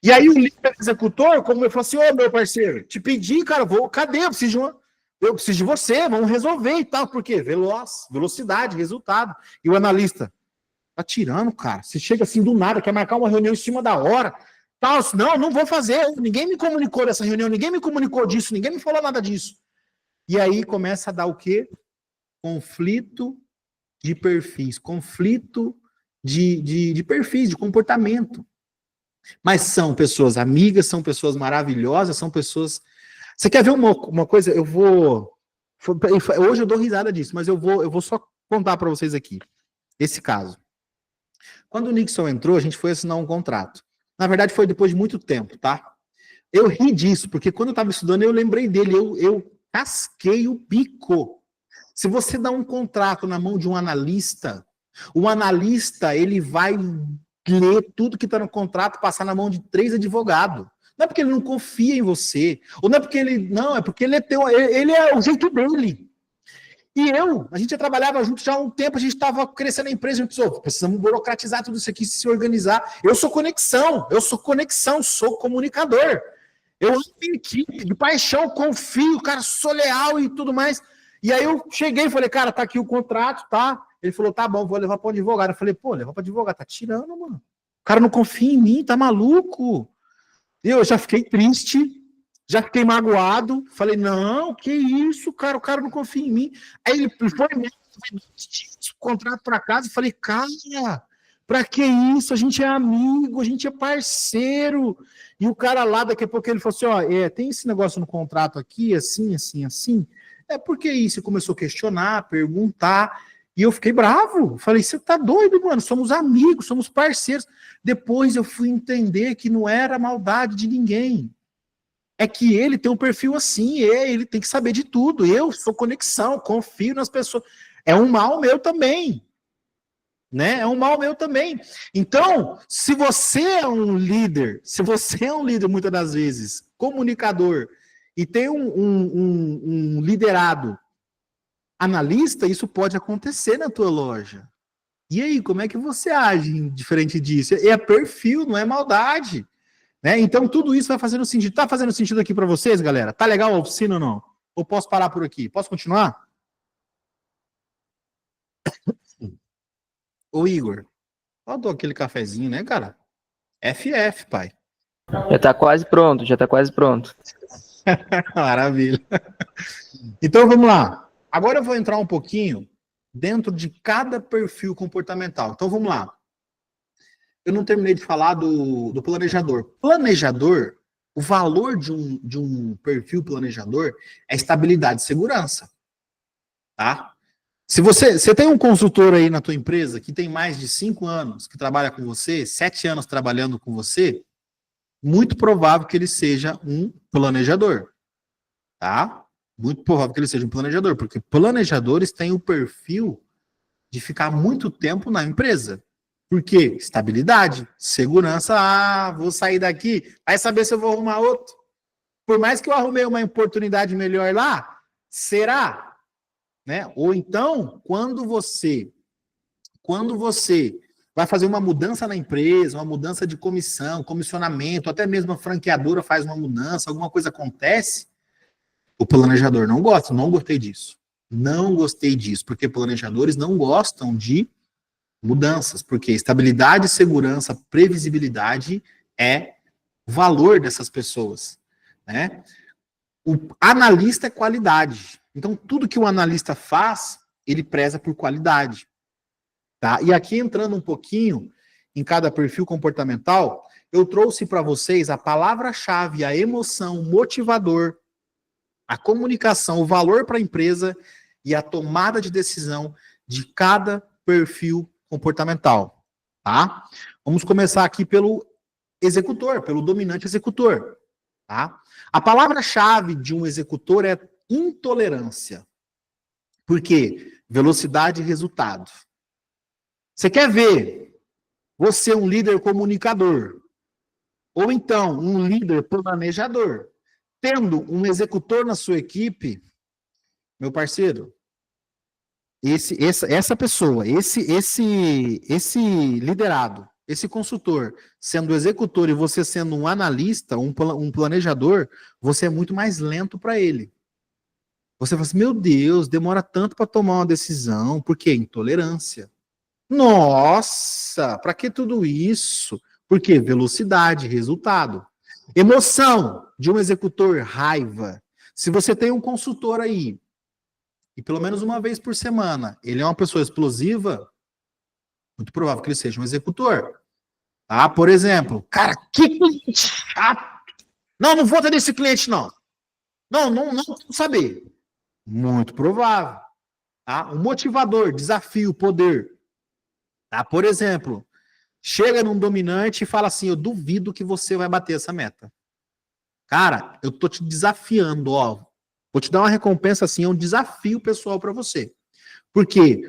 E aí o líder executor, como ele falou assim, ô meu parceiro, te pedi, cara, cadê? Eu preciso de você, vamos resolver e tal. Por quê? Velocidade, resultado. E o analista, tá tirando, cara. Você chega assim do nada, quer marcar uma reunião em cima da hora. Tal, não vou fazer. Ninguém me comunicou dessa reunião, ninguém me comunicou disso, ninguém me falou nada disso. E aí começa a dar o quê? Conflito de perfis, conflito de perfis, de comportamento. Mas são pessoas amigas, são pessoas maravilhosas, são pessoas... Você quer ver uma coisa? Hoje eu dou risada disso, mas eu vou só contar para vocês aqui. Esse caso. Quando o Nixon entrou, a gente foi assinar um contrato. Na verdade, foi depois de muito tempo, tá? Eu ri disso, porque quando eu estava estudando, eu lembrei dele, eu casquei o bico. Se você dá um contrato na mão de um analista, o analista, ele vai ler tudo que está no contrato, passar na mão de 3 advogados. Não é porque ele não confia em você, ou não é porque ele... Não, é porque ele é o jeito dele. E a gente já trabalhava junto já há um tempo, a gente estava crescendo a empresa, a gente pensou, precisamos burocratizar tudo isso aqui, se organizar. Eu sou conexão, sou comunicador. Eu amo minha equipe, de paixão, confio, cara, sou leal e tudo mais. E aí eu cheguei e falei, cara, tá aqui o contrato, tá? Ele falou, tá bom, vou levar para o advogado. Eu falei, pô, levar para o advogado, tá tirando, mano. O cara não confia em mim, tá maluco. Eu já fiquei triste, já fiquei magoado. Falei, não, que isso, cara, o cara não confia em mim. Aí ele foi mesmo, o contrato para casa. Eu falei, cara, pra que isso? A gente é amigo, a gente é parceiro. E o cara lá, daqui a pouco ele falou assim, ó, tem esse negócio no contrato aqui, assim, assim, assim. É porque isso? Ele começou a questionar, perguntar. E eu fiquei bravo. Falei, você tá doido, mano? Somos amigos, somos parceiros. Depois eu fui entender que não era maldade de ninguém. É que ele tem um perfil assim, ele tem que saber de tudo. Eu sou conexão, confio nas pessoas. É um mal meu também. Né? É um mal meu também. Então, se você é um líder, muitas das vezes, comunicador, e tem um liderado analista, isso pode acontecer na tua loja. E aí, como é que você age diferente disso? É perfil, não é maldade. Né? Então, tudo isso vai fazendo sentido. Tá fazendo sentido aqui para vocês, galera? Tá legal a oficina ou não? Ou posso parar por aqui? Posso continuar? Ô, Igor, faltou aquele cafezinho, né, cara? FF, pai. Já tá quase pronto, já tá quase pronto. Maravilha. Então, vamos lá. Agora eu vou entrar um pouquinho dentro de cada perfil comportamental. Então, vamos lá. Eu não terminei de falar do planejador. Planejador, o valor de um perfil planejador é estabilidade e segurança, tá? Se você tem um consultor aí na tua empresa que tem mais de 5 anos que trabalha com você, 7 anos trabalhando com você, muito provável que ele seja um planejador, tá? Muito provável que ele seja um planejador, porque planejadores têm o perfil de ficar muito tempo na empresa. Por quê? Estabilidade, segurança. Ah, vou sair daqui, vai saber se eu vou arrumar outro. Por mais que eu arrumei uma oportunidade melhor lá, será? Né? Ou então, quando você vai fazer uma mudança na empresa, uma mudança de comissão, comissionamento, até mesmo a franqueadora faz uma mudança, alguma coisa acontece, o planejador não gosta, não gostei disso. Não gostei disso, porque planejadores não gostam de mudanças, porque estabilidade, segurança, previsibilidade é o valor dessas pessoas, né? O analista é qualidade. Então, tudo que o analista faz, ele preza por qualidade. Tá? E aqui, entrando um pouquinho em cada perfil comportamental, eu trouxe para vocês a palavra-chave, a emoção, o motivador, a comunicação, o valor para a empresa e a tomada de decisão de cada perfil comportamental. Tá? Vamos começar aqui pelo executor, pelo dominante executor. Tá? A palavra-chave de um executor é intolerância. Por quê? Velocidade e resultado. Você quer ver você um líder comunicador, ou então um líder planejador, tendo um executor na sua equipe, meu parceiro, essa pessoa, esse liderado, esse consultor, sendo executor e você sendo um analista, um planejador, você é muito mais lento para ele. Você fala assim, meu Deus, demora tanto para tomar uma decisão, por quê? Intolerância. Nossa, para que tudo isso? Por quê? Velocidade, resultado. Emoção de um executor, raiva. Se você tem um consultor aí, e pelo menos uma vez por semana, ele é uma pessoa explosiva, muito provável que ele seja um executor. Tá? Por exemplo, cara, que cliente chato. Não, não vou ter desse cliente, não. Não quero saber. Muito provável. Tá? Um motivador, desafio, poder. Tá? Por exemplo, chega num dominante e fala assim, eu duvido que você vai bater essa meta. Cara, eu tô te desafiando, ó. Vou te dar uma recompensa assim, é um desafio pessoal para você. Porque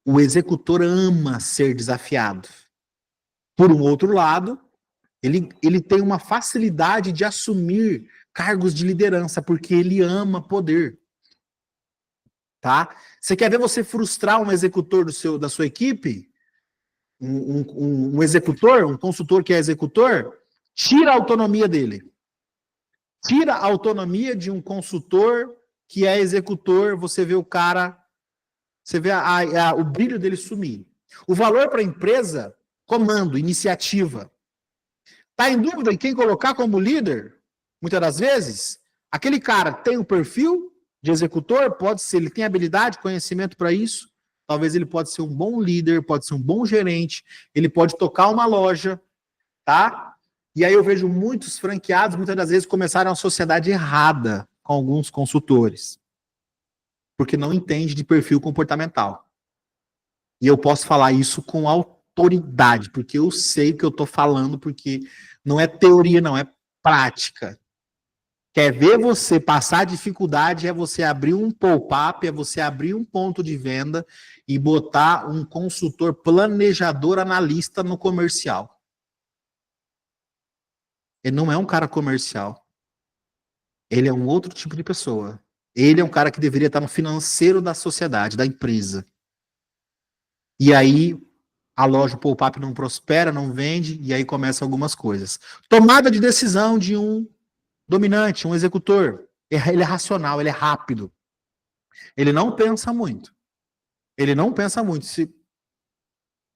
o executor ama ser desafiado. Por um outro lado, ele tem uma facilidade de assumir cargos de liderança, porque ele ama poder. Tá? Você quer ver você frustrar um executor da sua equipe? Um executor, um consultor que é executor? Tira a autonomia dele. Tira a autonomia de um consultor que é executor, você vê o cara, você vê o brilho dele sumir. O valor para a empresa, comando, iniciativa. Está em dúvida em quem colocar como líder? Muitas das vezes, aquele cara tem o perfil de executor, pode ser, ele tem habilidade, conhecimento para isso, talvez ele pode ser um bom líder, pode ser um bom gerente, ele pode tocar uma loja, tá? E aí eu vejo muitos franqueados, muitas das vezes, começaram a sociedade errada com alguns consultores, porque não entende de perfil comportamental. E eu posso falar isso com autoridade, porque eu sei o que eu estou falando, porque não é teoria, não, é prática. Quer ver você passar dificuldade, é você abrir um pop-up, é você abrir um ponto de venda e botar um consultor planejador analista no comercial. Ele não é um cara comercial. Ele é um outro tipo de pessoa. Ele é um cara que deveria estar no financeiro da sociedade, da empresa. E aí, a loja, o pop-up não prospera, não vende, e aí começam algumas coisas. Tomada de decisão de um dominante, um executor. Ele é racional, ele é rápido. Ele não pensa muito. Ele não pensa muito. Se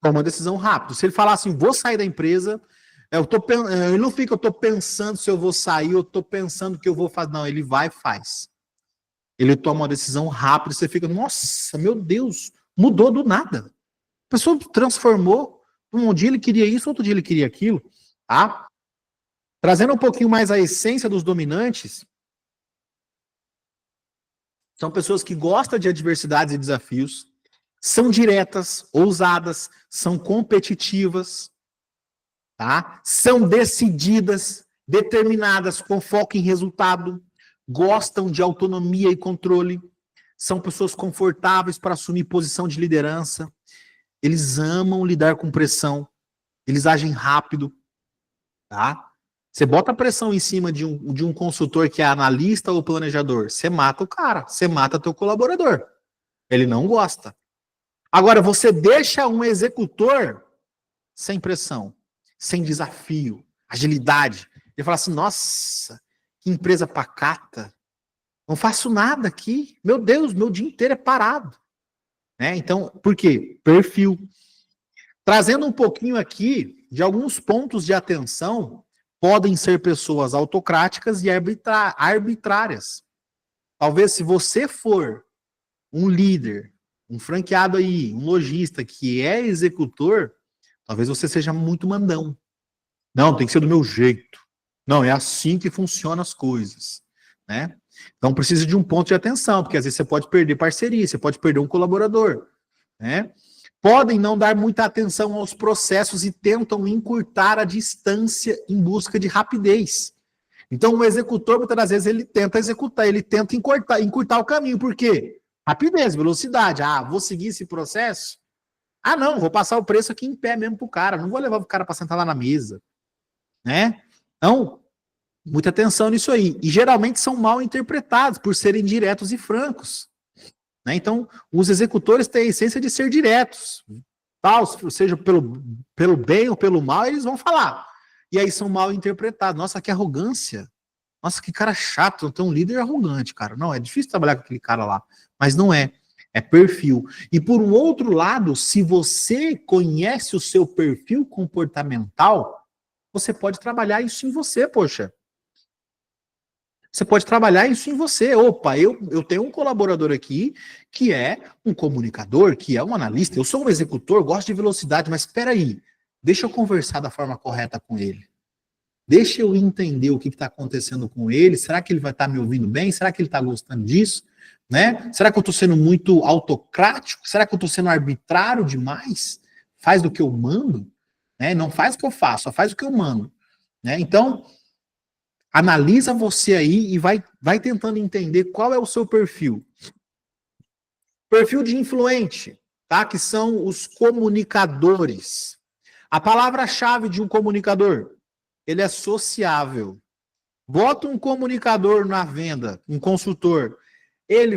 toma uma decisão rápida. Se ele falar assim, vou sair da empresa, ele não fica, eu estou pensando se eu vou sair, eu estou pensando o que eu vou fazer. Não, ele vai e faz. Ele toma uma decisão rápida, você fica, nossa, meu Deus, mudou do nada. A pessoa transformou, um dia ele queria isso, outro dia ele queria aquilo, tá? Trazendo um pouquinho mais a essência dos dominantes, são pessoas que gostam de adversidades e desafios, são diretas, ousadas, são competitivas, tá? São decididas, determinadas, com foco em resultado, gostam de autonomia e controle, são pessoas confortáveis para assumir posição de liderança, eles amam lidar com pressão, eles agem rápido, tá? Você bota pressão em cima de um consultor que é analista ou planejador, você mata o cara, você mata teu colaborador. Ele não gosta. Agora, você deixa um executor sem pressão, sem desafio, agilidade. Ele fala assim, nossa, que empresa pacata, não faço nada aqui, meu Deus, meu dia inteiro é parado. Né? Então, por quê? Perfil. Trazendo um pouquinho aqui de alguns pontos de atenção, podem ser pessoas autocráticas e arbitrárias. Talvez se você for um líder, um franqueado aí, um lojista que é executor, talvez você seja muito mandão. Não, tem que ser do meu jeito. Não, é assim que funcionam as coisas, né? Então precisa de um ponto de atenção, porque às vezes você pode perder parceria, você pode perder um colaborador, né? Podem não dar muita atenção aos processos e tentam encurtar a distância em busca de rapidez. Então o executor, muitas das vezes, ele tenta executar, ele tenta encurtar o caminho. Por quê? Rapidez, velocidade. Ah, vou seguir esse processo? Ah, não, vou passar o preço aqui em pé mesmo pro cara, não vou levar o cara para sentar lá na mesa, né? Então, muita atenção nisso aí. E geralmente são mal interpretados por serem diretos e francos. Né? Então, os executores têm a essência de ser diretos. Tal, seja pelo bem ou pelo mal, eles vão falar. E aí são mal interpretados. Nossa, que arrogância. Nossa, que cara chato. Não tem um líder arrogante, cara. Não, é difícil trabalhar com aquele cara lá. Mas não é. É perfil. E por um outro lado, se você conhece o seu perfil comportamental, você pode trabalhar isso em você, poxa. Você pode trabalhar isso em você. Opa, eu tenho um colaborador aqui que é um comunicador, que é um analista, eu sou um executor, gosto de velocidade, mas espera aí, deixa eu conversar da forma correta com ele. Deixa eu entender o que está acontecendo com ele. Será que ele vai estar me ouvindo bem? Será que ele está gostando disso? Né? Será que eu estou sendo muito autocrático? Será que eu estou sendo arbitrário demais? Faz do que eu mando? Né? Não faz o que eu faço, só faz o que eu mando. Né? Então, analisa você aí e vai tentando entender qual é o seu perfil. Perfil de influente, tá? Que são os comunicadores. A palavra-chave de um comunicador, ele é sociável. Bota um comunicador na venda, um consultor, ele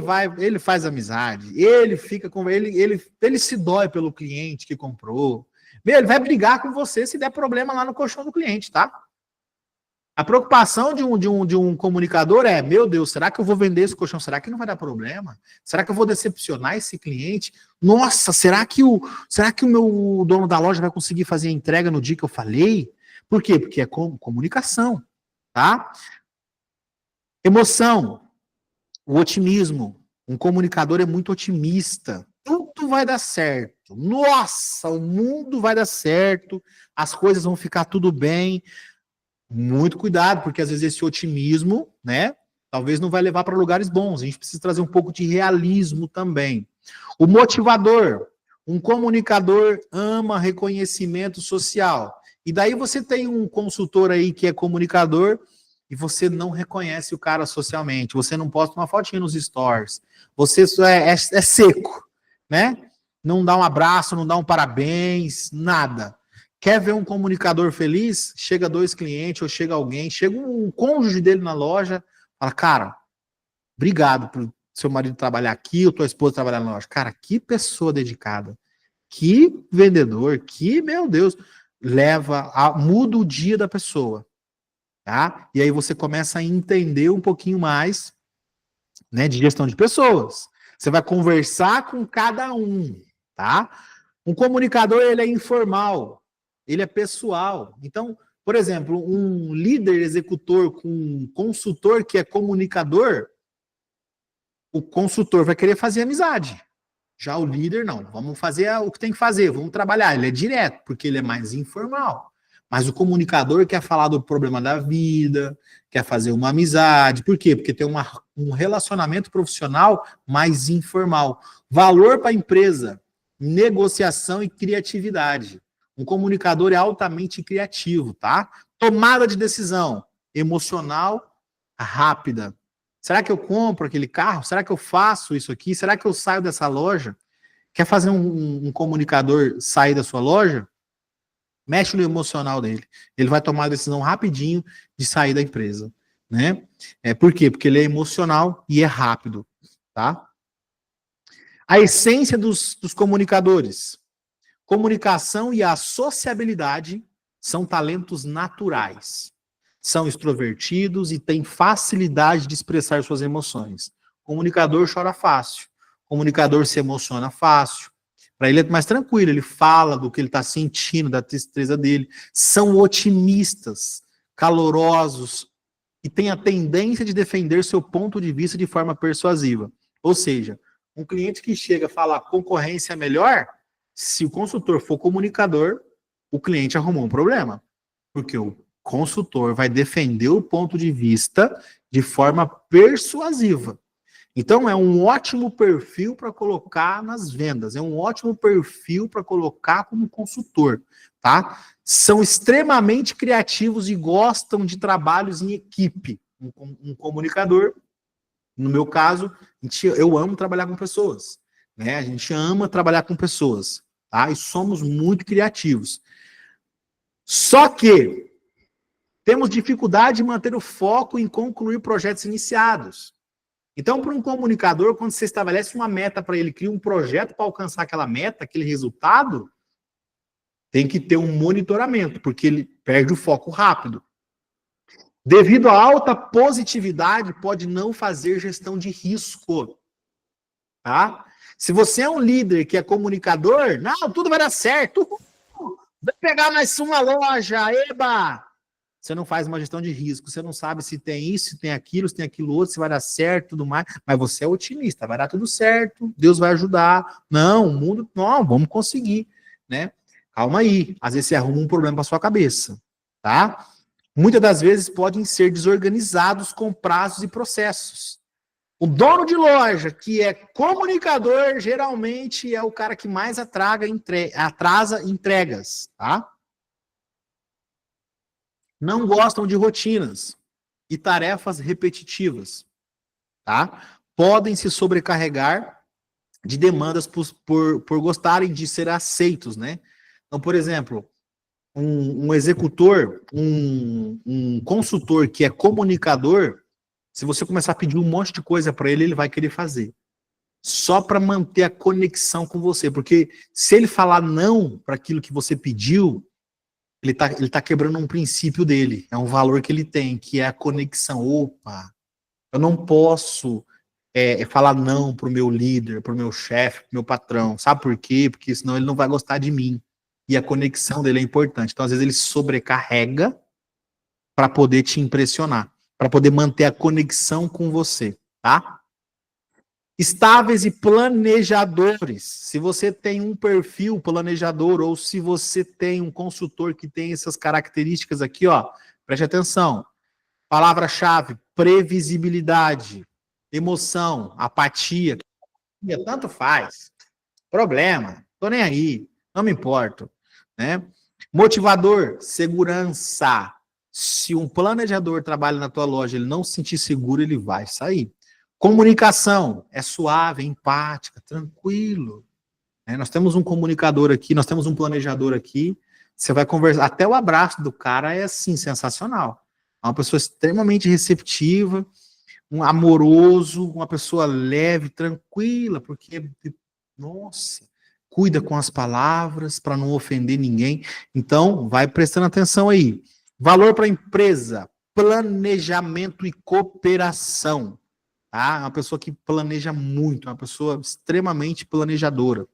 faz amizade, ele fica com ele se dói pelo cliente que comprou. Ele vai brigar com você se der problema lá no colchão do cliente, tá? A preocupação de um comunicador é, meu Deus, será que eu vou vender esse colchão? Será que não vai dar problema? Será que eu vou decepcionar esse cliente? Nossa, será que o meu dono da loja vai conseguir fazer a entrega no dia que eu falei? Por quê? Porque é comunicação, tá? Emoção, o otimismo. Um comunicador é muito otimista. Tudo vai dar certo. Nossa, o mundo vai dar certo. As coisas vão ficar tudo bem. Muito cuidado, porque às vezes esse otimismo, né, talvez não vai levar para lugares bons. A gente precisa trazer um pouco de realismo também. O motivador, um comunicador ama reconhecimento social. E daí você tem um consultor aí que é comunicador e você não reconhece o cara socialmente. Você não posta uma fotinha nos stories. Você é seco, né? Não dá um abraço, não dá um parabéns, nada. Quer ver um comunicador feliz? Chega 2 clientes ou chega alguém, chega um cônjuge dele na loja, fala, cara, obrigado por seu marido trabalhar aqui ou tua esposa trabalhar na loja. Cara, que pessoa dedicada, Que vendedor, que, meu Deus, muda o dia da pessoa, tá? E aí você começa a entender um pouquinho mais, né, de gestão de pessoas. Você vai conversar com cada um, tá? Um comunicador, ele é informal, ele é pessoal. Então, por exemplo, um líder executor com um consultor que é comunicador, o consultor vai querer fazer amizade. Já o líder, não. Vamos fazer o que tem que fazer, vamos trabalhar. Ele é direto, porque ele é mais informal. Mas o comunicador quer falar do problema da vida, quer fazer uma amizade. Por quê? Porque tem um relacionamento profissional mais informal. Valor para a empresa, negociação e criatividade. Um comunicador é altamente criativo, tá? Tomada de decisão emocional rápida. Será que eu compro aquele carro? Será que eu faço isso aqui? Será que eu saio dessa loja? Quer fazer um comunicador sair da sua loja? Mexe no emocional dele. Ele vai tomar a decisão rapidinho de sair da empresa, né? Por quê? Porque ele é emocional e é rápido, tá? A essência dos comunicadores. Comunicação e a sociabilidade são talentos naturais. São extrovertidos e têm facilidade de expressar suas emoções. O comunicador chora fácil. O comunicador se emociona fácil. Para ele é mais tranquilo, ele fala do que ele está sentindo, da tristeza dele. São otimistas, calorosos e têm a tendência de defender seu ponto de vista de forma persuasiva. Ou seja, um cliente que chega a falar concorrência é melhor, se o consultor for comunicador, o cliente arrumou um problema. Porque o consultor vai defender o ponto de vista de forma persuasiva. Então, é um ótimo perfil para colocar nas vendas, é um ótimo perfil para colocar como consultor, tá? São extremamente criativos e gostam de trabalhos em equipe. Um comunicador, no meu caso, eu amo trabalhar com pessoas, né? A gente ama trabalhar com pessoas, tá? E somos muito criativos. Só que temos dificuldade em manter o foco em concluir projetos iniciados. Então, para um comunicador, quando você estabelece uma meta para ele, cria um projeto para alcançar aquela meta, aquele resultado, tem que ter um monitoramento, porque ele perde o foco rápido. Devido à alta positividade, pode não fazer gestão de risco. Tá? Se você é um líder que é comunicador, não, tudo vai dar certo. Vai pegar mais uma loja, eba! Você não faz uma gestão de risco, você não sabe se tem isso, se tem aquilo outro, se vai dar certo, tudo mais, mas você é otimista, vai dar tudo certo, Deus vai ajudar. Não, o mundo, não, vamos conseguir, né? Calma aí, às vezes você arruma um problema para sua cabeça, tá? Muitas das vezes podem ser desorganizados com prazos e processos. O dono de loja, que é comunicador, geralmente é o cara que mais atrasa entregas, tá? Não gostam de rotinas e tarefas repetitivas, tá? Podem se sobrecarregar de demandas por gostarem de ser aceitos, né? Então, por exemplo, um executor, um consultor que é comunicador, se você começar a pedir um monte de coisa para ele, ele vai querer fazer. Só para manter a conexão com você, porque se ele falar não para aquilo que você pediu, ele tá quebrando um princípio dele, é um valor que ele tem, que é a conexão. Opa, eu não posso falar não pro meu líder, pro meu chefe, pro meu patrão. Sabe por quê? Porque senão ele não vai gostar de mim. E a conexão dele é importante. Então, às vezes, ele sobrecarrega para poder te impressionar, para poder manter a conexão com você, tá? Estáveis e planejadores. Se você tem um perfil planejador ou se você tem um consultor que tem essas características aqui, ó, preste atenção. Palavra-chave: previsibilidade, emoção, apatia. Tanto faz. Problema. Tô nem aí. Não me importo, né? Motivador: segurança. Se um planejador trabalha na tua loja, ele não se sentir seguro, ele vai sair. Comunicação é suave, é empática, tranquilo. Nós temos um comunicador aqui, nós temos um planejador aqui. Você vai conversar, até o abraço do cara é assim, sensacional. É uma pessoa extremamente receptiva, um amoroso, uma pessoa leve, tranquila, porque, nossa, cuida com as palavras para não ofender ninguém. Então, vai prestando atenção aí. Valor para a empresa, planejamento e cooperação. Tá? É uma pessoa que planeja muito, uma pessoa extremamente planejadora.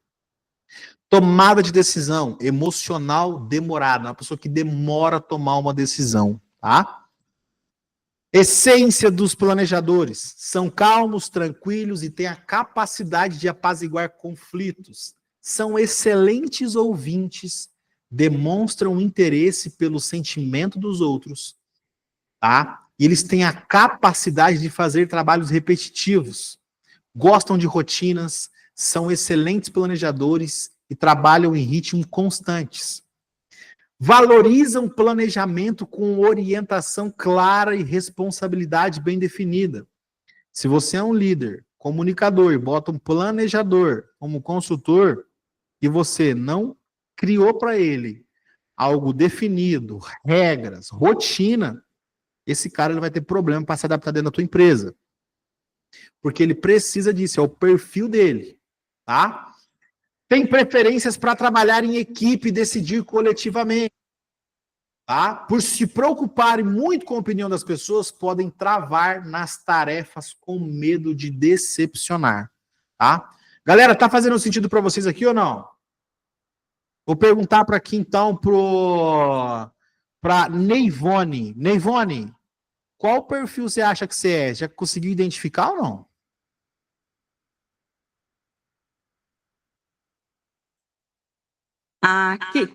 Tomada de decisão, emocional demorada, uma pessoa que demora a tomar uma decisão, tá? Essência dos planejadores, são calmos, tranquilos e têm a capacidade de apaziguar conflitos. São excelentes ouvintes, demonstram interesse pelo sentimento dos outros, tá? E eles têm a capacidade de fazer trabalhos repetitivos, gostam de rotinas, são excelentes planejadores e trabalham em ritmos constantes. Valorizam planejamento com orientação clara e responsabilidade bem definida. Se você é um líder, comunicador, e bota um planejador como consultor, e você não criou para ele algo definido, regras, rotina, esse cara ele vai ter problema para se adaptar dentro da tua empresa. Porque ele precisa disso, é o perfil dele, tá? Tem preferências para trabalhar em equipe e decidir coletivamente. Tá? Por se preocuparem muito com a opinião das pessoas, podem travar nas tarefas com medo de decepcionar. Tá? Galera, tá fazendo sentido para vocês aqui ou não? Vou perguntar para aqui então para Neivone. Neivone, qual perfil você acha que você é? Já conseguiu identificar ou não? Aqui.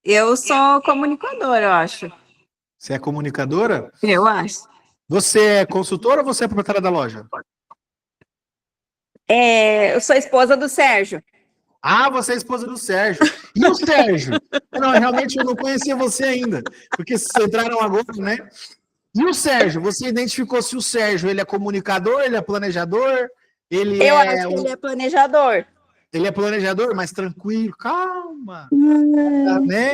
Eu sou comunicadora, eu acho. Você é comunicadora? Eu acho. Você é consultora ou você é proprietária da loja? Eu sou esposa do Sérgio. Ah, você é esposa do Sérgio. E o Sérgio? Não, realmente eu não conhecia você ainda, porque vocês entraram agora, né? E o Sérgio? Você identificou se o Sérgio ele é comunicador, ele é planejador, Eu acho que ele é planejador. Ele é planejador, mas tranquilo, calma, né?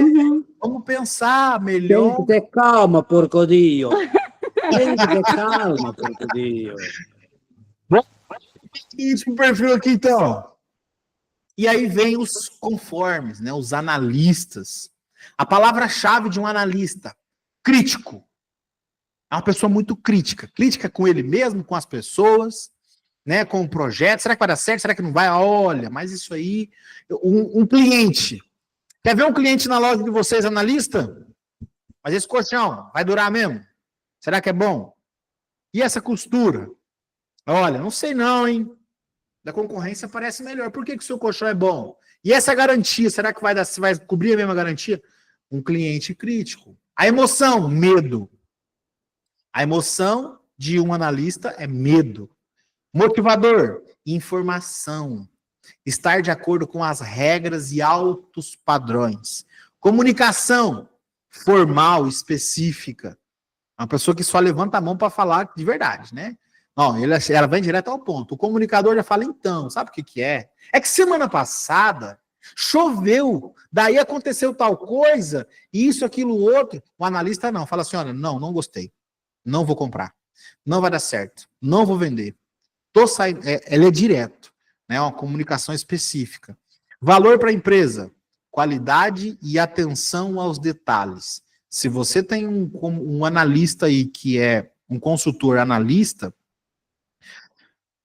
Vamos pensar Tem melhor. que ter calma, porco Dio. Tem que ter calma, porco Dio. Isso, o perfil aqui, então. E aí vem os conformes, né? Os analistas. A palavra-chave de um analista, crítico. É uma pessoa muito crítica. Crítica com ele mesmo, com as pessoas, né? Com o projeto. Será que vai dar certo? Será que não vai? Olha, mas isso aí... Um cliente. Quer ver um cliente na loja de vocês, analista? Mas esse colchão vai durar mesmo? Será que é bom? E essa costura? Olha, não sei não, hein? Da concorrência parece melhor. Por que o seu colchão é bom? E essa garantia, será que vai cobrir a mesma garantia? Um cliente crítico. A emoção, medo. A emoção de um analista é medo. Motivador, informação. Estar de acordo com as regras e altos padrões. Comunicação, formal, específica. Uma pessoa que só levanta a mão para falar de verdade, né? Não, ela vem direto ao ponto. O comunicador já fala, então, sabe o que é? É que semana passada choveu, daí aconteceu tal coisa, isso, aquilo, outro. O analista não, fala assim, olha, não gostei, não vou comprar, não vai dar certo, não vou vender. Tô saindo, ele é direto, né? Uma comunicação específica. Valor para a empresa, qualidade e atenção aos detalhes. Se você tem um analista aí que é um consultor analista,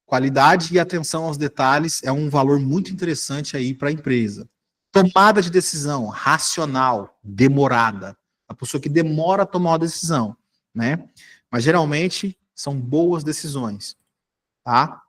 qualidade e atenção aos detalhes é um valor muito interessante aí para a empresa. Tomada de decisão racional, demorada. A pessoa que demora a tomar uma decisão, né? Mas geralmente são boas decisões, tá?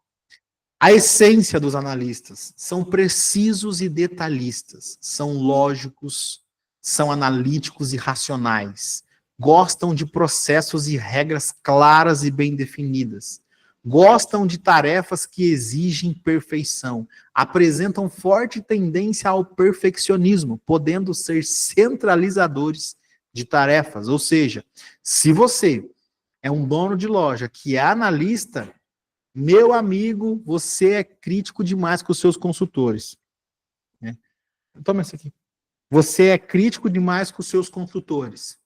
A essência dos analistas são precisos e detalhistas, são lógicos, são analíticos e racionais, gostam de processos e regras claras e bem definidas. Gostam de tarefas que exigem perfeição. Apresentam forte tendência ao perfeccionismo, podendo ser centralizadores de tarefas. Ou seja, se você é um dono de loja que é analista, meu amigo, você é crítico demais com os seus consultores. Toma isso aqui. Você é crítico demais com os seus consultores.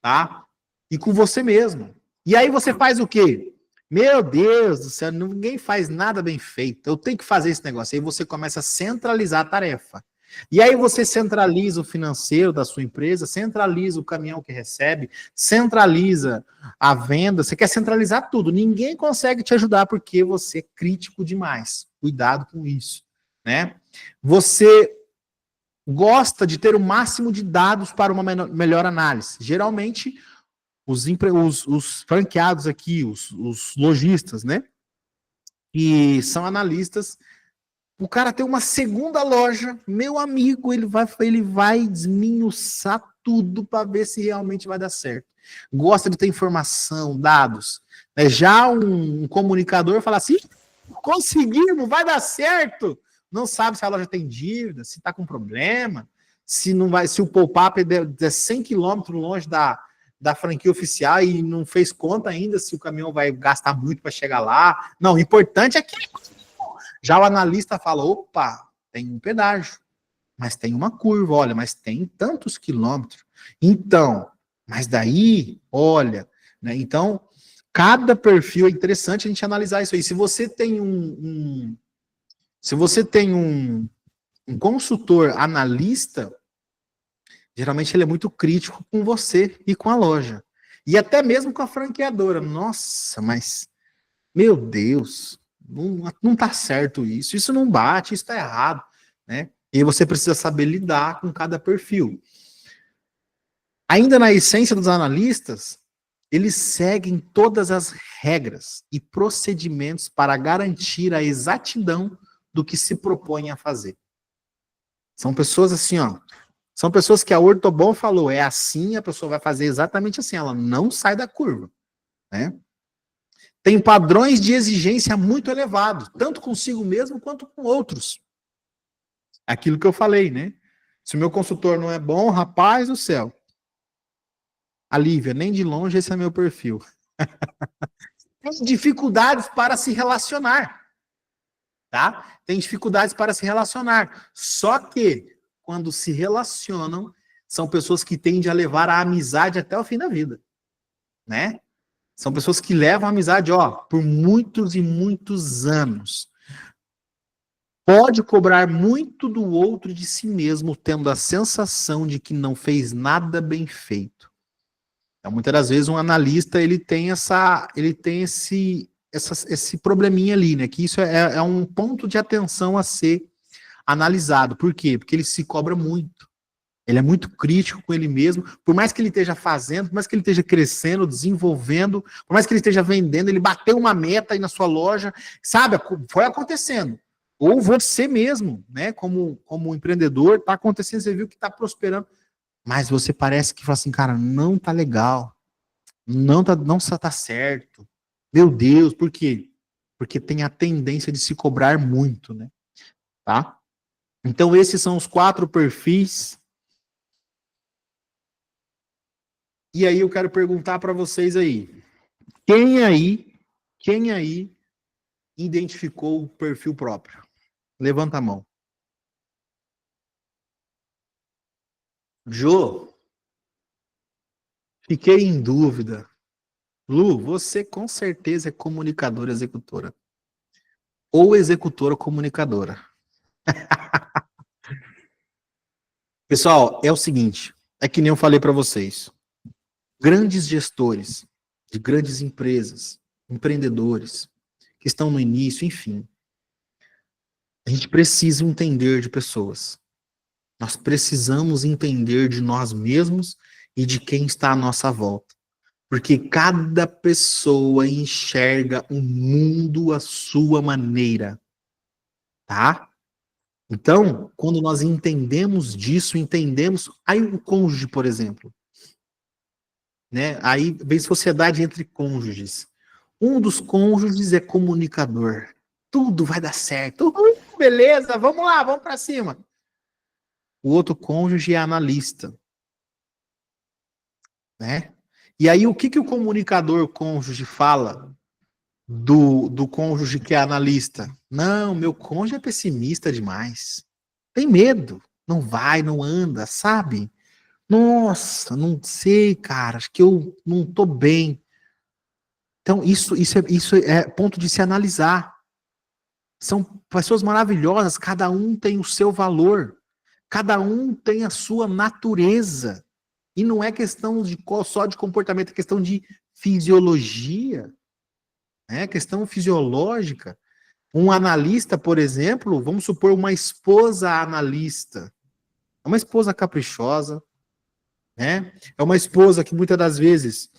Tá? E com você mesmo. E aí você faz o quê? Meu Deus do céu, ninguém faz nada bem feito. Eu tenho que fazer esse negócio. Aí você começa a centralizar a tarefa. E aí você centraliza o financeiro da sua empresa, centraliza o caminhão que recebe, centraliza a venda. Você quer centralizar tudo. Ninguém consegue te ajudar porque você é crítico demais. Cuidado com isso, né? Você gosta de ter o máximo de dados para uma melhor análise. Geralmente, os franqueados aqui, os lojistas, né? Que são analistas. O cara tem uma segunda loja, meu amigo, ele vai desminhuçar tudo para ver se realmente vai dar certo. Gosta de ter informação, dados. Né? Já um comunicador fala assim, conseguimos, vai dar certo. Não sabe se a loja tem dívida, se está com problema, se não vai, se o pop-up é 100 quilômetros longe da franquia oficial e não fez conta ainda se o caminhão vai gastar muito para chegar lá. Não, o importante é que já o analista fala, opa, tem um pedágio, mas tem uma curva, olha, mas tem tantos quilômetros. Então, mas daí, olha, né? Então, cada perfil é interessante a gente analisar isso aí. Se você tem um consultor analista, geralmente ele é muito crítico com você e com a loja. E até mesmo com a franqueadora. Nossa, mas, meu Deus, não tá certo isso não bate, isso tá errado, né? E você precisa saber lidar com cada perfil. Ainda na essência dos analistas, eles seguem todas as regras e procedimentos para garantir a exatidão do que se propõem a fazer. São pessoas assim, ó, são pessoas que a Ortobon falou, é assim, a pessoa vai fazer exatamente assim, ela não sai da curva, né? Tem padrões de exigência muito elevados, tanto consigo mesmo quanto com outros. Aquilo que eu falei, né? Se o meu consultor não é bom, rapaz do céu. A Lívia, nem de longe esse é meu perfil. Tem dificuldades para se relacionar, tá? Tem dificuldades para se relacionar. Só que, quando se relacionam, são pessoas que tendem a levar a amizade até o fim da vida, né? São pessoas que levam a amizade, ó, por muitos e muitos anos. Pode cobrar muito do outro de si mesmo, tendo a sensação de que não fez nada bem feito. Então, muitas das vezes, um analista, ele tem esse probleminha ali, né? Que isso é um ponto de atenção a ser analisado. Por quê? Porque ele se cobra muito. Ele é muito crítico com ele mesmo, por mais que ele esteja fazendo, por mais que ele esteja crescendo, desenvolvendo, por mais que ele esteja vendendo, ele bateu uma meta aí na sua loja, sabe? Foi acontecendo. Ou você mesmo, né? Como empreendedor, está acontecendo, você viu que está prosperando, mas você parece que fala assim, cara, não tá legal, não tá certo. Meu Deus, por quê? Porque tem a tendência de se cobrar muito, né? Tá? Então, esses são os 4 perfis. E aí eu quero perguntar para vocês aí. Quem aí identificou o perfil próprio? Levanta a mão. Jô, fiquei em dúvida. Lu, você com certeza é comunicadora executora. Ou executora comunicadora. Pessoal, é o seguinte, é que nem eu falei para vocês. Grandes gestores de grandes empresas, empreendedores, que estão no início, enfim. A gente precisa entender de pessoas. Nós precisamos entender de nós mesmos e de quem está à nossa volta. Porque cada pessoa enxerga o mundo à sua maneira. Tá? Então, quando nós entendemos disso, entendemos... Aí o cônjuge, por exemplo. Né? Aí vem sociedade entre cônjuges. Um dos cônjuges é comunicador. Tudo vai dar certo. Beleza, vamos lá, vamos para cima. O outro cônjuge é analista. Né? E aí o que o comunicador cônjuge fala do cônjuge que é analista? Não, meu cônjuge é pessimista demais. Tem medo. Não vai, não anda, sabe? Nossa, não sei, cara, acho que eu não tô bem. Então, isso é ponto de se analisar. São pessoas maravilhosas, cada um tem o seu valor, cada um tem a sua natureza. E não é questão só de comportamento, é questão de fisiologia, é questão fisiológica. Um analista, por exemplo, vamos supor uma esposa analista, é uma esposa caprichosa, né? É uma esposa que muitas das vezes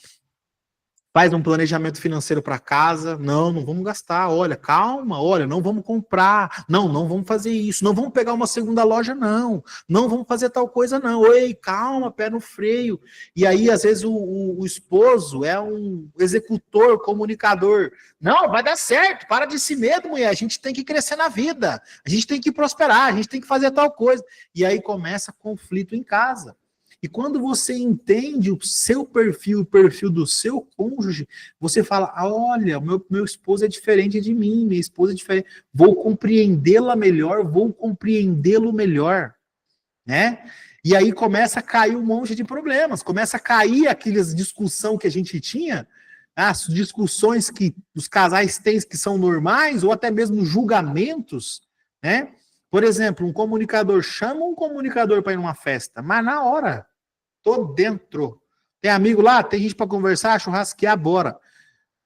faz um planejamento financeiro para casa. Não vamos gastar. Olha, calma, olha, não vamos comprar. Não vamos fazer isso. Não vamos pegar uma segunda loja, não. Não vamos fazer tal coisa, não. Ei, calma, pé no freio. E aí, às vezes, o esposo é um executor, comunicador. Não, vai dar certo. Para de si medo, mulher. A gente tem que crescer na vida. A gente tem que prosperar. A gente tem que fazer tal coisa. E aí começa conflito em casa. E quando você entende o seu perfil, o perfil do seu cônjuge, você fala, olha, meu esposo é diferente de mim, minha esposa é diferente, vou compreendê-la melhor, vou compreendê-lo melhor, né? E aí começa a cair um monte de problemas, começa a cair aquelas discussões que a gente tinha, as discussões que os casais têm que são normais, ou até mesmo julgamentos, né? Por exemplo, um comunicador chama um comunicador para ir numa festa, mas na hora, tô dentro. Tem amigo lá, tem gente para conversar, churrasquear, bora.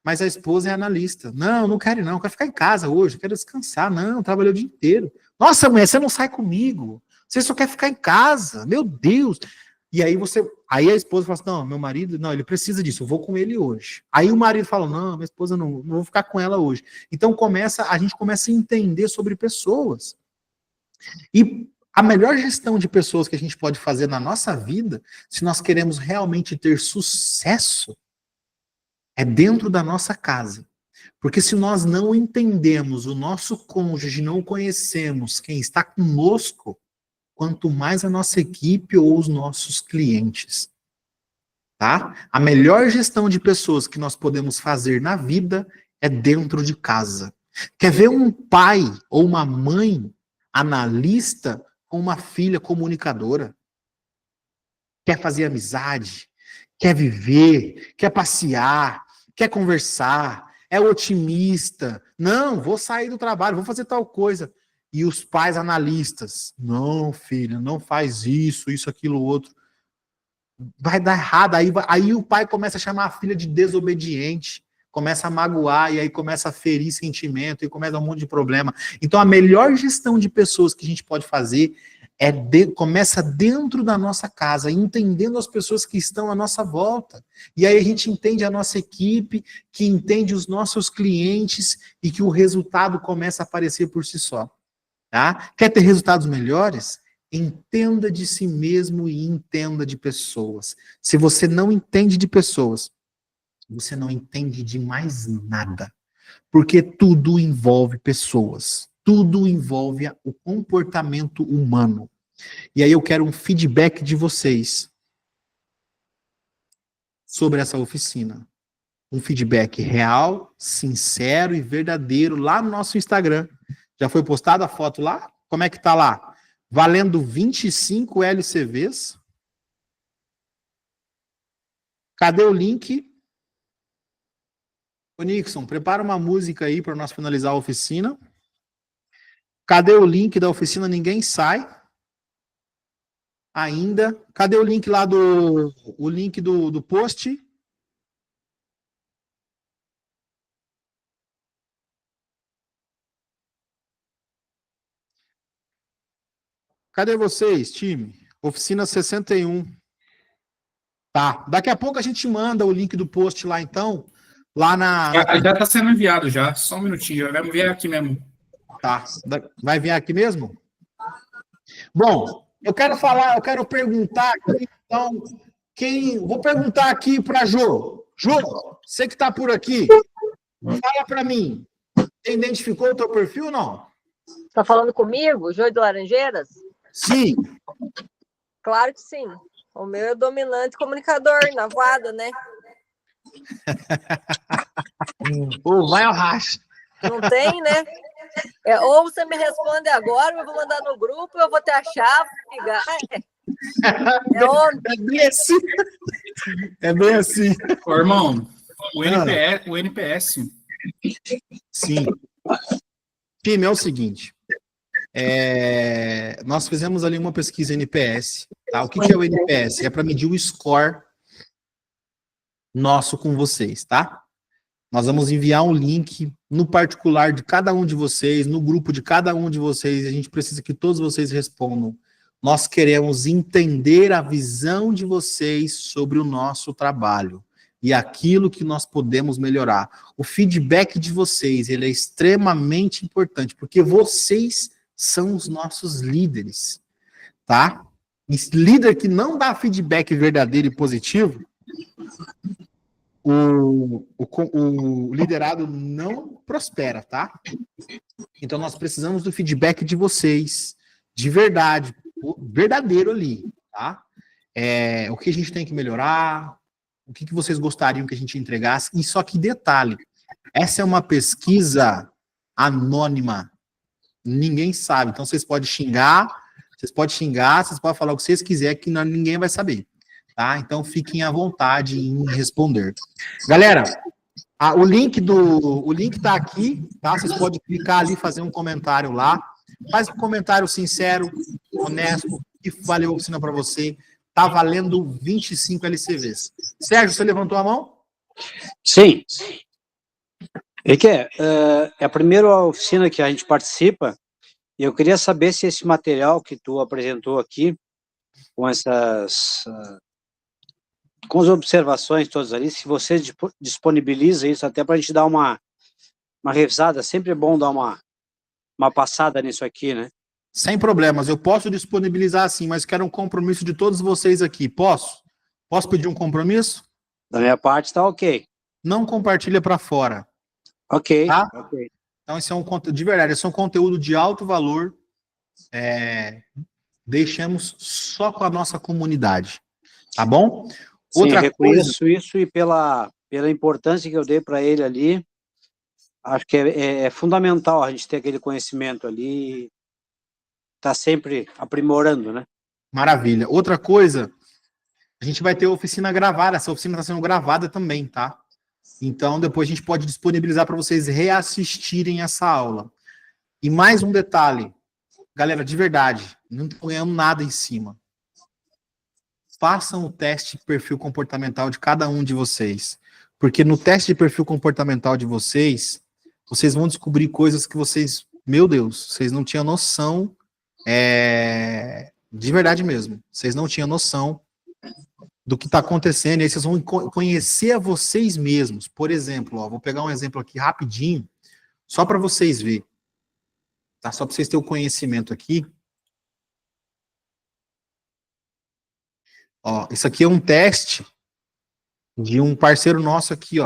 Mas a esposa é analista. Não quero não, quero ficar em casa hoje, quero descansar. Não, trabalhei o dia inteiro. Nossa, mulher, você não sai comigo. Você só quer ficar em casa. Meu Deus. E aí aí a esposa fala assim, não, meu marido, não, ele precisa disso, eu vou com ele hoje. Aí o marido fala, não, minha esposa não vou ficar com ela hoje. Então a gente começa a entender sobre pessoas. E a melhor gestão de pessoas que a gente pode fazer na nossa vida, se nós queremos realmente ter sucesso, é dentro da nossa casa. Porque se nós não entendemos o nosso cônjuge, não conhecemos quem está conosco, quanto mais a nossa equipe ou os nossos clientes. Tá? A melhor gestão de pessoas que nós podemos fazer na vida é dentro de casa. Quer ver um pai ou uma mãe analista com uma filha comunicadora? Quer fazer amizade, quer viver, quer passear, quer conversar, é otimista. Não, vou sair do trabalho, vou fazer tal coisa. E os pais analistas, não, filha, não faz isso, aquilo, outro. Vai dar errado. Aí o pai começa a chamar a filha de desobediente, começa a magoar, e aí começa a ferir sentimento, e começa um monte de problema. Então, a melhor gestão de pessoas que a gente pode fazer começa dentro da nossa casa, entendendo as pessoas que estão à nossa volta. E aí a gente entende a nossa equipe, que entende os nossos clientes, e que o resultado começa a aparecer por si só. Tá? Quer ter resultados melhores? Entenda de si mesmo e entenda de pessoas. Se você não entende de pessoas, você não entende de mais nada. Porque tudo envolve pessoas. Tudo envolve o comportamento humano. E aí eu quero um feedback de vocês sobre essa oficina. Um feedback real, sincero e verdadeiro lá no nosso Instagram. Já foi postada a foto lá? Como é que tá lá? Valendo 25 LCVs. Cadê o link? Ô, Nixon, prepara uma música aí para nós finalizar a oficina. Cadê o link da oficina? Ninguém sai. Ainda. Cadê o link lá o link do post? Cadê vocês, time? Oficina 61. Tá. Daqui a pouco a gente manda o link do post lá, então. Lá na. Já está sendo enviado já. Só um minutinho. Já vai enviar aqui mesmo. Tá. Vai vir aqui mesmo? Bom, eu quero perguntar aqui, então. Vou perguntar aqui para Jô. Jô, você que está por aqui, fala para mim. Você identificou o teu perfil ou não? Tá falando comigo, Jô de Laranjeiras? Sim. Claro que sim. O meu é dominante comunicador, na voada, né? Vai ao racha. Não tem, né? Ou você me responde agora, eu vou mandar no grupo, eu vou ter a chave, ligar. É bem assim. É bem assim. Ô, irmão, O NPS. Sim. Time, é o seguinte. Nós fizemos ali uma pesquisa NPS. Tá? O que é o NPS? É para medir o score nosso com vocês, tá? Nós vamos enviar um link no particular de cada um de vocês, no grupo de cada um de vocês, e a gente precisa que todos vocês respondam. Nós queremos entender a visão de vocês sobre o nosso trabalho e aquilo que nós podemos melhorar. O feedback de vocês, ele é extremamente importante, porque vocês são os nossos líderes, tá? E líder que não dá feedback verdadeiro e positivo, o liderado não prospera, tá? Então nós precisamos do feedback de vocês, de verdade, verdadeiro ali, tá? O que a gente tem que melhorar, o que vocês gostariam que a gente entregasse, e só que detalhe, essa é uma pesquisa anônima, ninguém sabe, então vocês podem xingar, vocês podem falar o que vocês quiserem, que ninguém vai saber, tá? Então fiquem à vontade em responder. Galera, o link tá aqui, tá? Vocês podem clicar ali, fazer um comentário lá, faz um comentário sincero, honesto, que valeu a oficina para você, tá valendo 25 LCVs. Sérgio, você levantou a mão? Sim. É a primeira oficina que a gente participa, e eu queria saber se esse material que tu apresentou aqui, com com as observações todas ali, se você disponibiliza isso até para a gente dar uma revisada, sempre é bom dar uma passada nisso aqui, né? Sem problemas, eu posso disponibilizar sim, mas quero um compromisso de todos vocês aqui, posso? Posso pedir um compromisso? Da minha parte tá ok. Não compartilha para fora. Ok, tá? ok. Então, esse é de verdade, esse é um conteúdo de alto valor. Deixamos só com a nossa comunidade, tá bom? Sim, Outra reconheço coisa... isso, e pela importância que eu dei para ele ali, acho que é fundamental a gente ter aquele conhecimento ali, tá sempre aprimorando, né? Maravilha. Outra coisa, a gente vai ter oficina gravada, essa oficina está sendo gravada também, tá? Então, depois a gente pode disponibilizar para vocês reassistirem essa aula. E mais um detalhe, galera, de verdade, não estou ganhando nada em cima. Façam o teste de perfil comportamental de cada um de vocês. Porque no teste de perfil comportamental de vocês, vocês vão descobrir coisas que vocês, meu Deus, vocês não tinham noção, de verdade mesmo, vocês não tinham noção do que está acontecendo, e aí vocês vão conhecer a vocês mesmos. Por exemplo, vou pegar um exemplo aqui rapidinho, só para vocês verem, tá? Só para vocês terem o conhecimento aqui. Isso aqui é um teste de um parceiro nosso aqui,